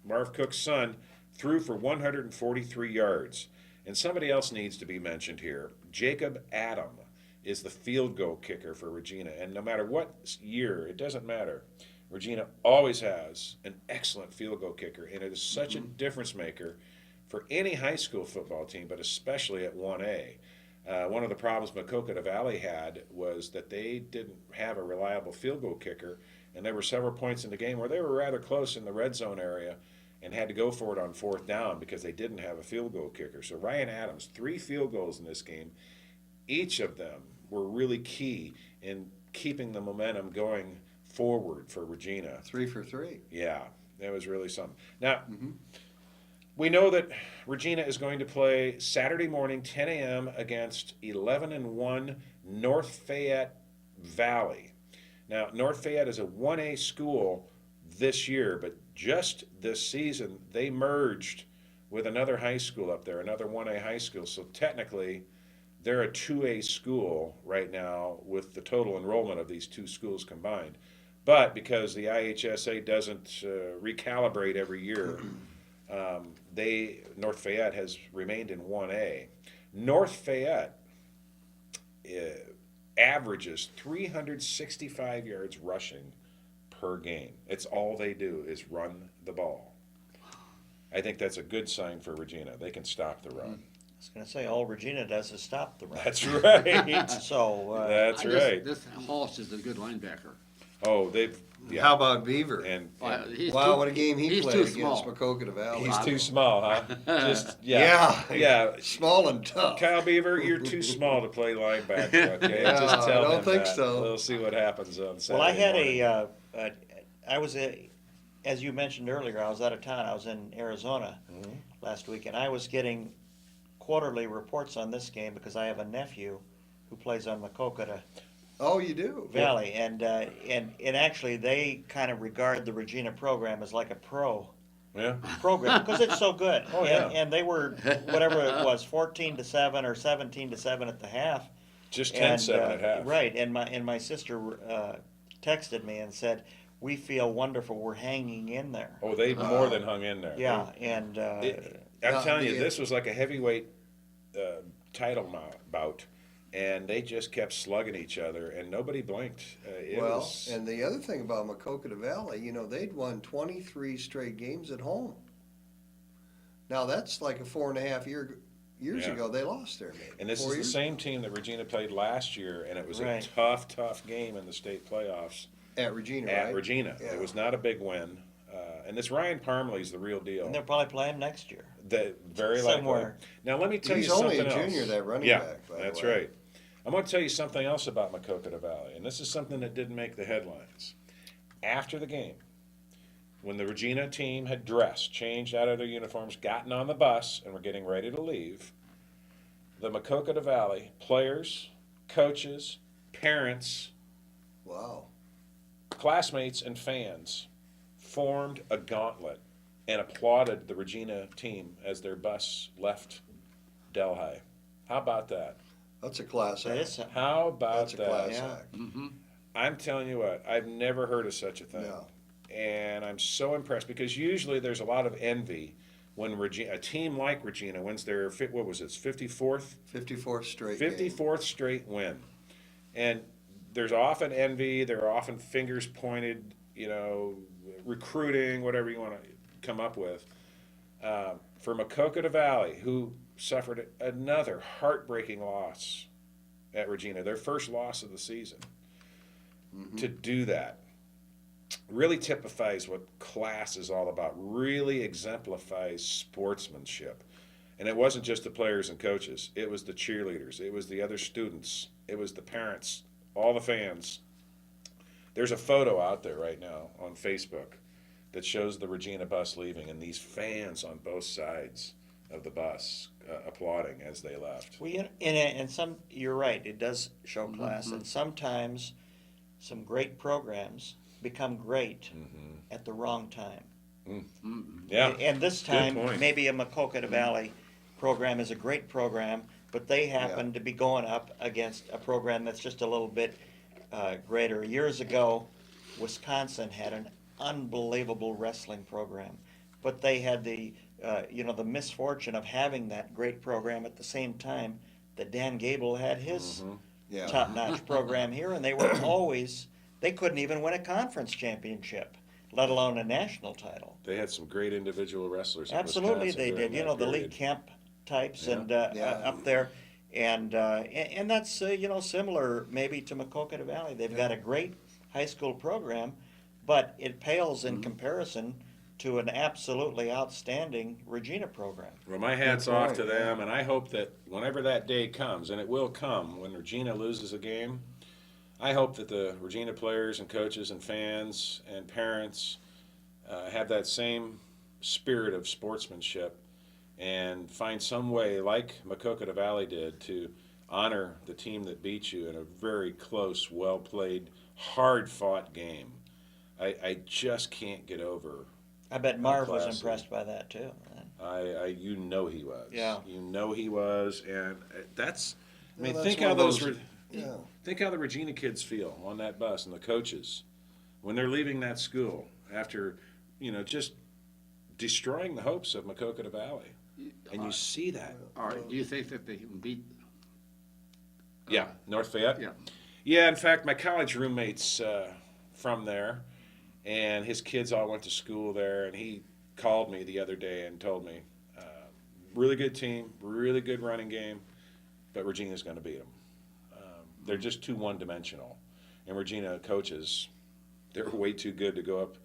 Marv Cook's son, threw for 143 yards. And somebody else needs to be mentioned here. Jacob Adam is the field goal kicker for Regina. And no matter what year, it doesn't matter. Regina always has an excellent field goal kicker, and it is such a difference maker for any high school football team, but especially at 1A. One of the problems Maquoketa Valley had was that they didn't have a reliable field goal kicker, and there were several points in the game where they were rather close in the red zone area and had to go for it on 4th down because they didn't have a field goal kicker. So Ryan Adams, 3 field goals in this game. Each of them were really key in keeping the momentum going forward for Regina. 3 for 3. Yeah, that was really something. Now, we know that Regina is going to play Saturday morning, 10 a.m. against 11-1 North Fayette Valley. Now, North Fayette is a 1A school this year, but just this season they merged with another high school up there, another 1A high school. So technically, they're a 2A school right now with the total enrollment of these 2 schools combined. But because the IHSA doesn't recalibrate every year, North Fayette has remained in 1A. North Fayette averages 365 yards rushing per game. It's all they do is run the ball. I think that's a good sign for Regina. They can stop the run. I was going to say, all Regina does is stop the run. That's right. So, That's right. This Walsh is a good linebacker. Oh, they've yeah. How about Beaver? And Wow, what a game he he's played too against small. Maquoketa Valley. he's too small, huh? Just yeah. Small and tough. Kyle Beaver, you're too small to play linebacker. Okay, Yeah, just tell I don't him think that. so. We'll see what happens on Saturday. well, I had morning. I was as you mentioned earlier, I was out of town. I was in Arizona last week, and I was getting quarterly reports on this game because I have a nephew who plays on Maquoketa Oh, you do? Valley, and actually they kind of regard the Regina program as like a pro Yeah. program because it's so good. Oh, yeah. And they were whatever it was, 14-7 or 17-7 at the half. Just And, 10-7 at half. Right, and my sister texted me and said, "We feel wonderful. We're hanging in there." Oh, they more than hung in there. Yeah, and I'm telling you, the- this was like a heavyweight title bout, and they just kept slugging each other, and nobody blinked. Well, and the other thing about Maquoketa Valley, they'd won 23 straight games at home. Now, that's like a 4.5 years Yeah. ago they lost there, maybe. and this 4 is the years same team that Regina played last year, and it was Right. a tough game in the state playoffs at Regina, at right? Regina. Yeah. It was not a big win. And this Ryan Parmley's the real deal. and they'll probably play him next year. Very likely. somewhere. Now let me tell He's you something only a else. junior, that running yeah, back, by the that's way. right. I'm going to tell you something else about Maquoketa Valley, and this is something that didn't make the headlines. After the game, when the Regina team had dressed, changed out of their uniforms, gotten on the bus, and were getting ready to leave, the Maquoketa Valley players, coaches, parents, Wow. classmates, and fans formed a gauntlet and applauded the Regina team as their bus left Delhi. How about that? That's a class That act. is How about That's a class Yeah. act. I'm telling you what, I've never heard of such a thing. No. And I'm so impressed because usually there's a lot of envy when a team like Regina wins their, what was it, 54th? 54th straight game. 54th straight win. And there's often envy, there are often fingers pointed, recruiting, whatever you want to come up with. For Maquoketa Valley, who suffered another heartbreaking loss at Regina, their first loss of the season, to do that really typifies what class is all about, really exemplifies sportsmanship. And it wasn't just the players and coaches, it was the cheerleaders, it was the other students, it was the parents, all the fans. There's a photo out there right now on Facebook that shows the Regina bus leaving and these fans on both sides of the bus applauding as they left. Well, and you're right. It does show class, and sometimes some great programs become great at the wrong time. Yeah, And this time, point. maybe a Maquoketa Valley program is a great program, but they happen to be going up against a program that's just a little bit greater. Years ago, Wisconsin had an unbelievable wrestling program, but they had the misfortune of having that great program at the same time that Dan Gable had his Yeah. top-notch program here, and they couldn't even win a conference championship. let alone a national title. They had some great individual wrestlers. In Absolutely, Wisconsin they during did. You that know, the period. Lee Kemp types Yeah. and Yeah. up there, and that's similar maybe to Maquoketa Valley. They've got a great high school program, but it pales in comparison to an absolutely outstanding Regina program. Well, my hat's Good off point, to them, and I hope that whenever that day comes, and it will come, when Regina loses a game, I hope that the Regina players and coaches and fans and parents have that same spirit of sportsmanship and find some way, like Maquoketa Valley did, to honor the team that beat you in a very close, well-played, hard-fought game. I just can't get over. I bet Marv was classy. impressed by that too. You know he was. Yeah. You know he was, and that's. I mean, Well, think that's how one of those. those- Yeah. Think how the Regina kids feel on that bus and the coaches when they're leaving that school after, just destroying the hopes of Maquoketa Valley, and you see that. All right, do you think that they can beat? Yeah, North Fayette. Yeah. Yeah, in fact, my college roommate's from there, and his kids all went to school there, and he called me the other day and told me, really good team, really good running game, but Regina's going to beat them. They're just too one-dimensional, and Regina coaches, they're way too good to go up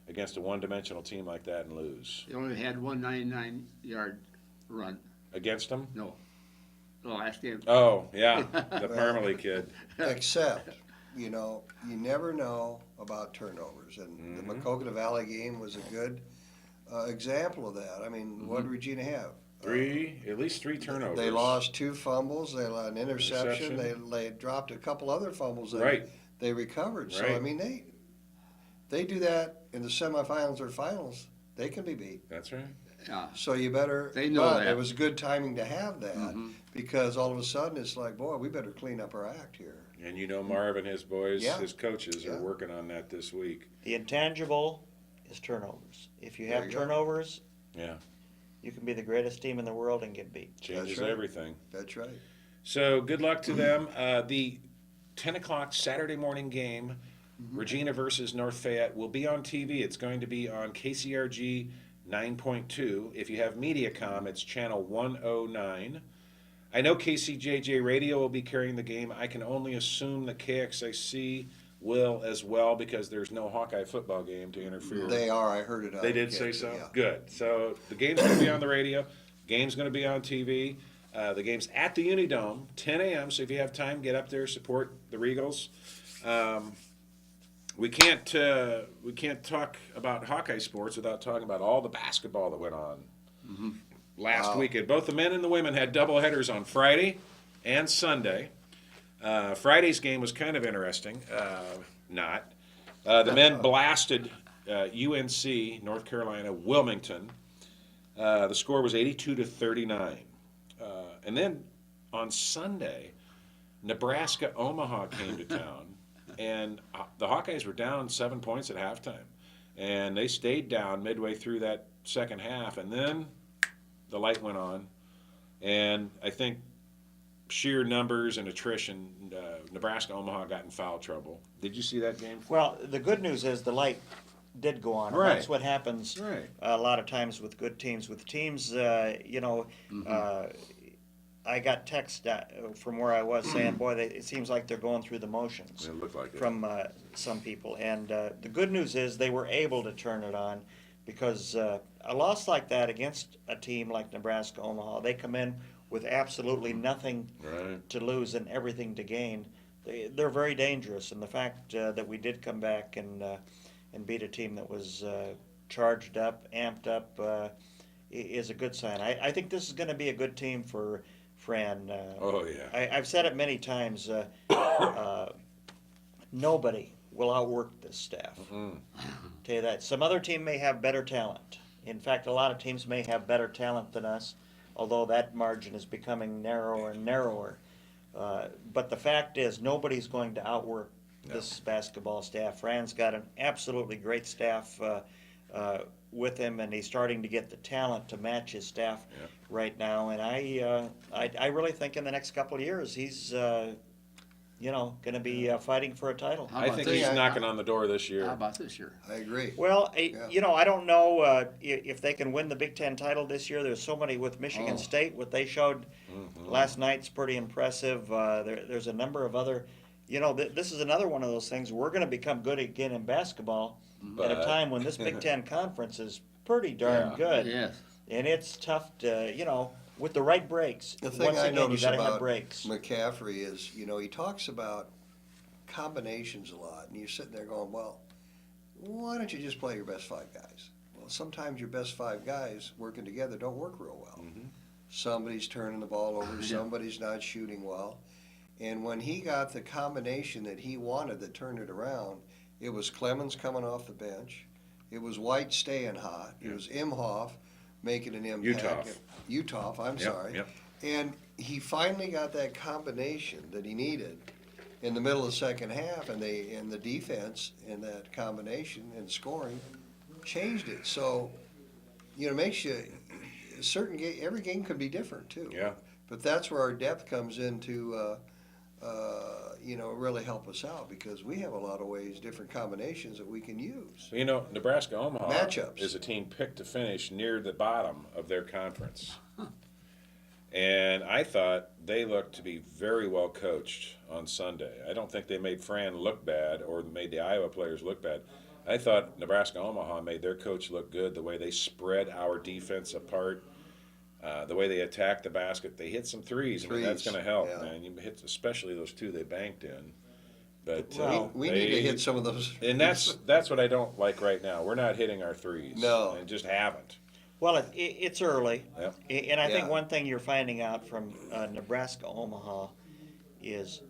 against a one-dimensional team like that and lose. They only had one 99-yard run. Against them? No. The last game. Oh, yeah, the Parmalee kid. Except, you never know about turnovers, and the Maquoketa Valley game was a good example of that. I mean, what did Regina have? At least three turnovers. They lost 2 fumbles, they had an interception, they dropped a couple other fumbles that Right. they recovered. So, Right. I mean, they do that in the semifinals or finals, they can be beat. That's right. Yeah. So you better, They know but that. it was good timing to have that, because all of a sudden it's like, boy, we better clean up our act here. And Marv and his boys, Yeah. his coaches, Yeah. are working on that this week. The intangible is turnovers. If you There have you go. turnovers, Yeah, you can be the greatest team in the world and get beat. changes right. everything. That's right. So good luck to them. The 10 o'clock Saturday morning game, Regina versus North Fayette, will be on TV. It's going to be on KCRG 9.2. If you have Mediacom, it's channel 109. I know KCJJ Radio will be carrying the game. I can only assume that KXIC will as well, because there's no Hawkeye football game to interfere. They are, I heard it on. They did say KFC, so? yeah. Good. So the game's going to be on the radio. Game's going to be on TV. The game's at the Unidome, 10 a.m. So if you have time, get up there, support the Regals. We can't talk about Hawkeye sports without talking about all the basketball that went on last Wow. weekend. Both the men and the women had double headers on Friday and Sunday. Friday's game was kind of interesting. The men blasted UNC, North Carolina, Wilmington. The score was 82-39. And then on Sunday, Nebraska Omaha came to town, and the Hawkeyes were down 7 points at halftime, and they stayed down midway through that second half, and then the light went on, and I think sheer numbers and attrition, Nebraska Omaha got in foul trouble. Did you see that game? Well, the good news is the light did go on. Right. That's what happens Right. a lot of times with good teams. With teams, I got text from where I was saying, boy, it seems like they're going through the motions It looked like it. from some people. And the good news is they were able to turn it on, because a loss like that against a team like Nebraska Omaha, they come in with absolutely nothing Right. to lose and everything to gain. They're very dangerous, and the fact that we did come back and beat a team that was charged up, amped up, is a good sign. I think this is going to be a good team for Fran. Oh, yeah. I've said it many times. Nobody will outwork this staff. Tell you that. Some other team may have better talent. In fact, a lot of teams may have better talent than us, although that margin is becoming narrower and narrower. But the fact is, nobody's going to outwork this basketball staff. Fran's got an absolutely great staff with him, and he's starting to get the talent to match his staff right now. And I really think in the next couple of years, he's going to be fighting for a title. How I about think this- he's knocking on the door this How year. about this year? I agree. Well, Yeah. I don't know if they can win the Big Ten title this year. There's so many with Michigan Oh. State. What they showed last night's pretty impressive. There's a number of other. This is another one of those things. We're going to become good again in basketball at a But- time when this Big Ten conference is pretty darn Yeah. good, Yes. and it's tough to with the right breaks. The thing Once I again, you notice got to have about breaks. McCaffrey is, he talks about combinations a lot, and you're sitting there going, well, why don't you just play your best five guys? Well, sometimes your best five guys working together don't work real well. Somebody's turning the ball over, Yeah. somebody's not shooting well. And when he got the combination that he wanted that turned it around, it was Clemens coming off the bench, it was White staying hot, it was Imhoff making an impact. Uthoff, I'm Yep, sorry. yep. And he finally got that combination that he needed in the middle of the second half, and the defense in that combination and scoring changed it. So, it makes you every game could be different too. Yeah. But that's where our depth comes in to, really help us out, because we have a lot of ways, different combinations that we can use. So, Nebraska Omaha Matchups. is a team picked to finish near the bottom of their conference. And I thought they looked to be very well coached on Sunday. I don't think they made Fran look bad or made the Iowa players look bad. I thought Nebraska Omaha made their coach look good, the way they spread our defense apart, the way they attacked the basket. They hit some threes. I mean, that's Threes, going to help, yeah. man. You hit especially those two they banked in. But We need to hit some of those. and that's what I don't like right now. We're not hitting our threes. No. And just haven't. Well, it's early, Yep. and I think Yeah. one thing you're finding out from Nebraska Omaha is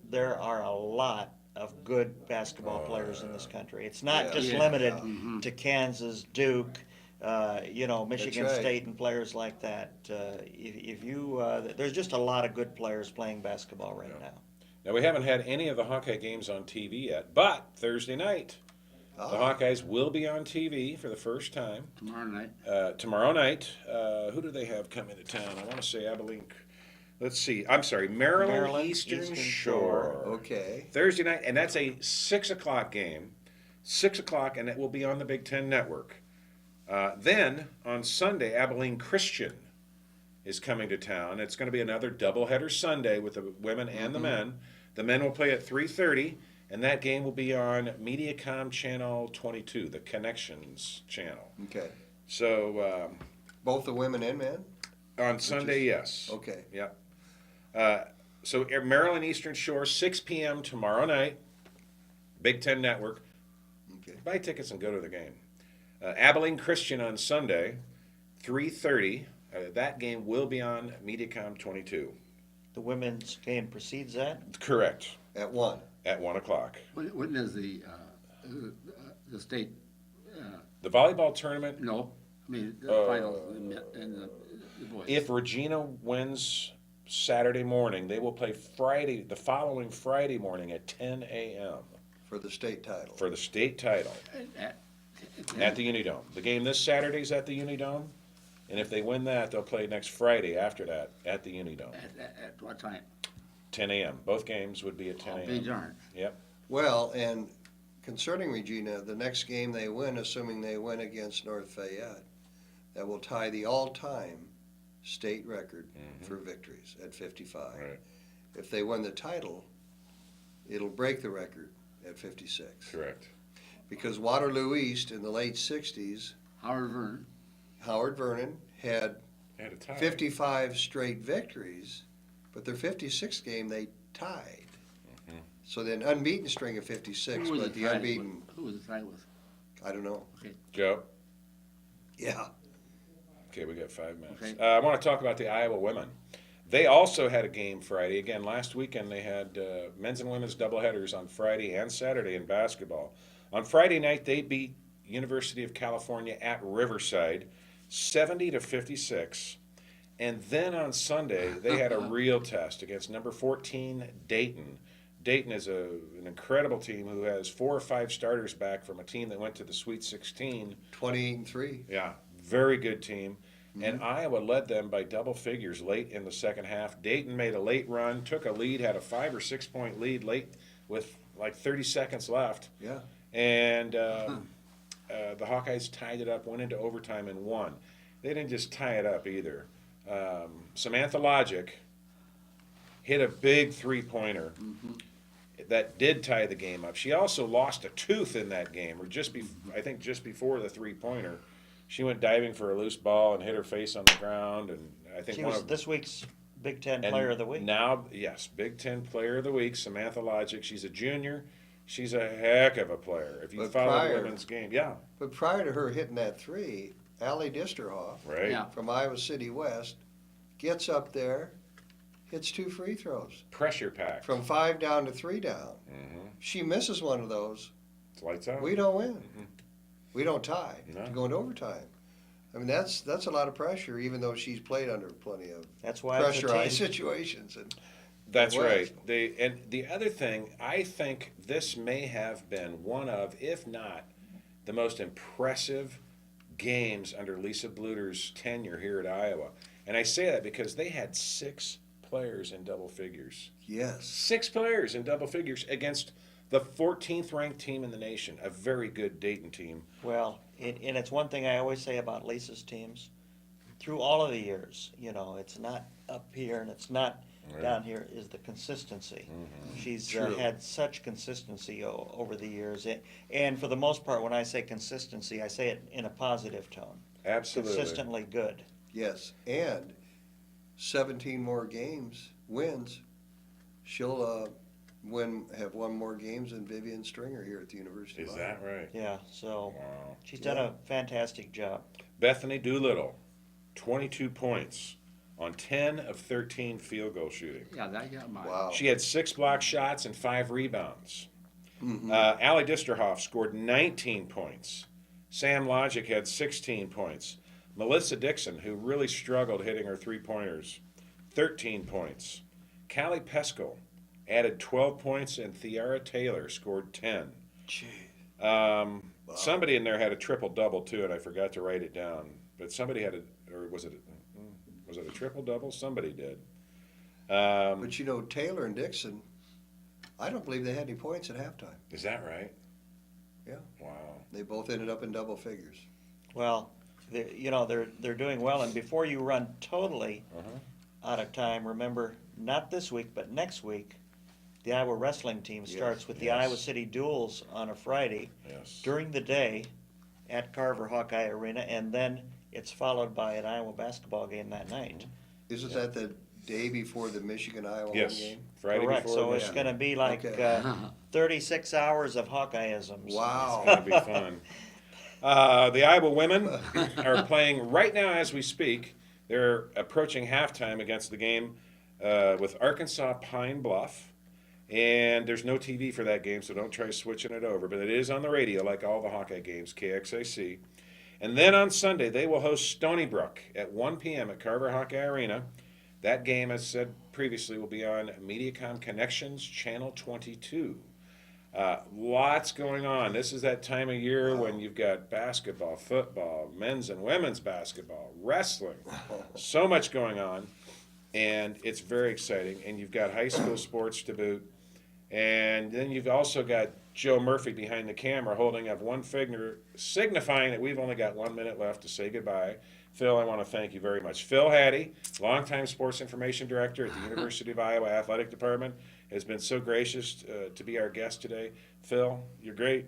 there are a lot of good basketball players in this country. It's not Yeah. just Yeah. limited Mhm. to Kansas, Duke, Michigan right. State, and players like that. If you, there's just a lot of good players playing basketball right now. Now, we haven't had any of the Hawkeye games on TV yet, but Thursday night, the Hawkeyes will be on TV for the first time. Tomorrow night. Tomorrow night, who do they have coming to town? I want to say Abilene. Let's see. I'm sorry, Maryland Eastern Shore. Okay. Thursday night, and that's a 6 o'clock game. 6 o'clock, and it will be on the Big Ten Network. Then, on Sunday, Abilene Christian is coming to town. It's going to be another doubleheader Sunday with the women and the men. The men will play at 3:30, and that game will be on Mediacom Channel 22, the Connections channel. Okay. So, Both the women and men? on Sunday, yes. Okay. Yep. So Maryland Eastern Shore, 6 p.m. tomorrow night, Big Ten Network. Okay. Buy tickets and go to the game. Abilene Christian on Sunday, 3:30. That game will be on Mediacom 22. The women's game precedes that. Correct. At 1. At 1 o'clock. When does the state, The volleyball tournament, no, I mean, the finals and the boys? if Regina wins Saturday morning, they will play the following Friday morning at 10 a.m. For the state title. for the state title. At the Unidome. The game this Saturday is at the Unidome, and if they win that, they'll play next Friday after that at the Unidome, At what time? 10 a.m. Both games would be at 10 I'll be a.m. darned. Yep. Well, and concerning Regina, the next game they win, assuming they win against North Fayette, that will tie the all-time state record for victories at 55. Right. If they win the title, it'll break the record at 56. Correct. Because Waterloo East in the late 60s, Howard Vernon. Howard Vernon had They had a tie. 55 straight victories, but their 56th game they tied. So then unbeaten string of 56, Who was but the the tie unbeaten, with? Who was the tie with? I don't know. Joe. Yeah. Okay, we got 5 minutes. Okay. I want to talk about the Iowa women. They also had a game Friday. Again, last weekend they had men's and women's doubleheaders on Friday and Saturday in basketball. On Friday night, they beat University of California at Riverside 70-56. And then on Sunday, they had a real test against number 14 Dayton. Dayton is an incredible team who has 4 or 5 starters back from a team that went to the Sweet 16. 28-3. Yeah, very good team. and Iowa led them by double figures late in the second half. Dayton made a late run, took a lead, had a 5 or 6 point lead late with like 30 seconds left, Yeah. and the Hawkeyes tied it up, went into overtime, and won. They didn't just tie it up either. Samantha Logic hit a big three-pointer that did tie the game up. She also lost a tooth in that game, or I think just before the three-pointer. She went diving for a loose ball and hit her face on the ground, and I think She one was of this week's Big Ten and Player of the Week. Now, yes, Big Ten Player of the Week, Samantha Logic. She's a junior. She's a heck of a player. If you But follow prior- the women's game, yeah, But prior to her hitting that three, Allie Disterhoff right. Yeah. from Iowa City West gets up there, hits 2 free throws. Pressure packed. From 5 down to 3 down. Mhm. She misses one of those. It's lights out. We don't win. We don't tie No. to go into overtime. I mean, that's a lot of pressure, even though she's played under plenty of That's why it's a pressurized team. situations. And That's It was. right. And the other thing, I think this may have been one of, if not, the most impressive games under Lisa Bluter's tenure here at Iowa. And I say that because they had 6 players in double figures. yes, 6 players in double figures against the 14th ranked team in the nation, a very good Dayton team. Well, and it's one thing I always say about Lisa's teams. Through all of the years, it's not up here and it's not Right. down here, is the consistency. She's True. had such consistency over the years. And for the most part, when I say consistency, I say it in a positive tone. Absolutely. Consistently good. yes. And 17 more wins. She'll have won more games than Vivian Stringer here at the University Is of that right? Yeah, so Wow. she's done a fantastic job. Bethany Doolittle, 22 points on 10 of 13 field goal shooting. Yeah, that got mine. Wow. She had 6 block shots and 5 rebounds. Mhm. Allie Disterhoff scored 19 points. Sam Logic had 16 points. Melissa Dixon, who really struggled hitting her three-pointers, 13 points. Callie Peskel added 12 points, and Thiara Taylor scored 10. Gee. Somebody in there had a triple-double, too, and I forgot to write it down. But somebody had or was it a triple-double? Somebody did. But Taylor and Dixon, I don't believe they had any points at halftime. Is that right? Yeah. Wow. They both ended up in double figures. Well, they're doing well. And before you run totally out of time, remember, not this week, but next week, the Iowa wrestling team starts with the Yes. Iowa City Duels on a Friday Yes. during the day at Carver Hawkeye Arena, and then it's followed by an Iowa basketball game that night. Isn't that the day before the Michigan-Iowa Yes. home game? Friday Correct. before. So the it's game. going to be like Okay. 36 hours of Hawkeyeisms. Wow. It's going to be fun. The Iowa women are playing right now as we speak. They're approaching halftime against the game with Arkansas Pine Bluff. And there's no TV for that game, so don't try switching it over. But it is on the radio, like all the Hawkeye games, KXAC. And then on Sunday, they will host Stony Brook at 1 p.m. at Carver Hawkeye Arena. That game, as said previously, will be on Mediacom Connections Channel 22. Lots going on. This is that time of year when you've got basketball, football, men's and women's basketball, wrestling. So much going on, and it's very exciting. And you've got high school sports to boot. And then you've also got Joe Murphy behind the camera holding up one finger, signifying that we've only got 1 minute left to say goodbye. Phil, I want to thank you very much. Phil Hattie, longtime sports information director at the University of Iowa Athletic Department, has been so gracious to be our guest today. Phil, you're great.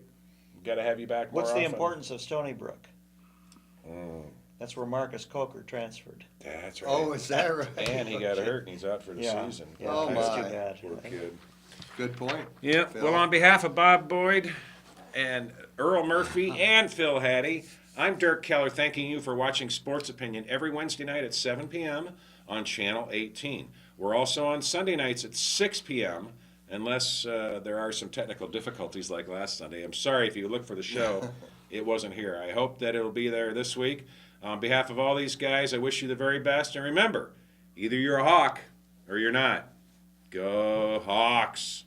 We've got to have you back more What's the often. importance of Stony Brook? Mm, That's where Marcus Coker transferred. that's right. Oh, is that right? And he got hurt and he's out for the Yeah. season. Yeah, Oh, that's my. too bad. Poor kid. Good point. Yeah. Phil. Well, on behalf of Bob Boyd and Earl Murphy and Phil Hattie, I'm Dirk Keller, thanking you for watching Sports Opinion every Wednesday night at 7 p.m. on Channel 18. We're also on Sunday nights at 6 p.m., unless there are some technical difficulties like last Sunday. I'm sorry if you look for the show, it wasn't here. I hope that it'll be there this week. On behalf of all these guys, I wish you the very best. And remember, either you're a Hawk or you're not. Go Hawks.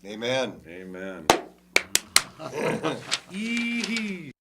Amen. Amen. Yee-hee.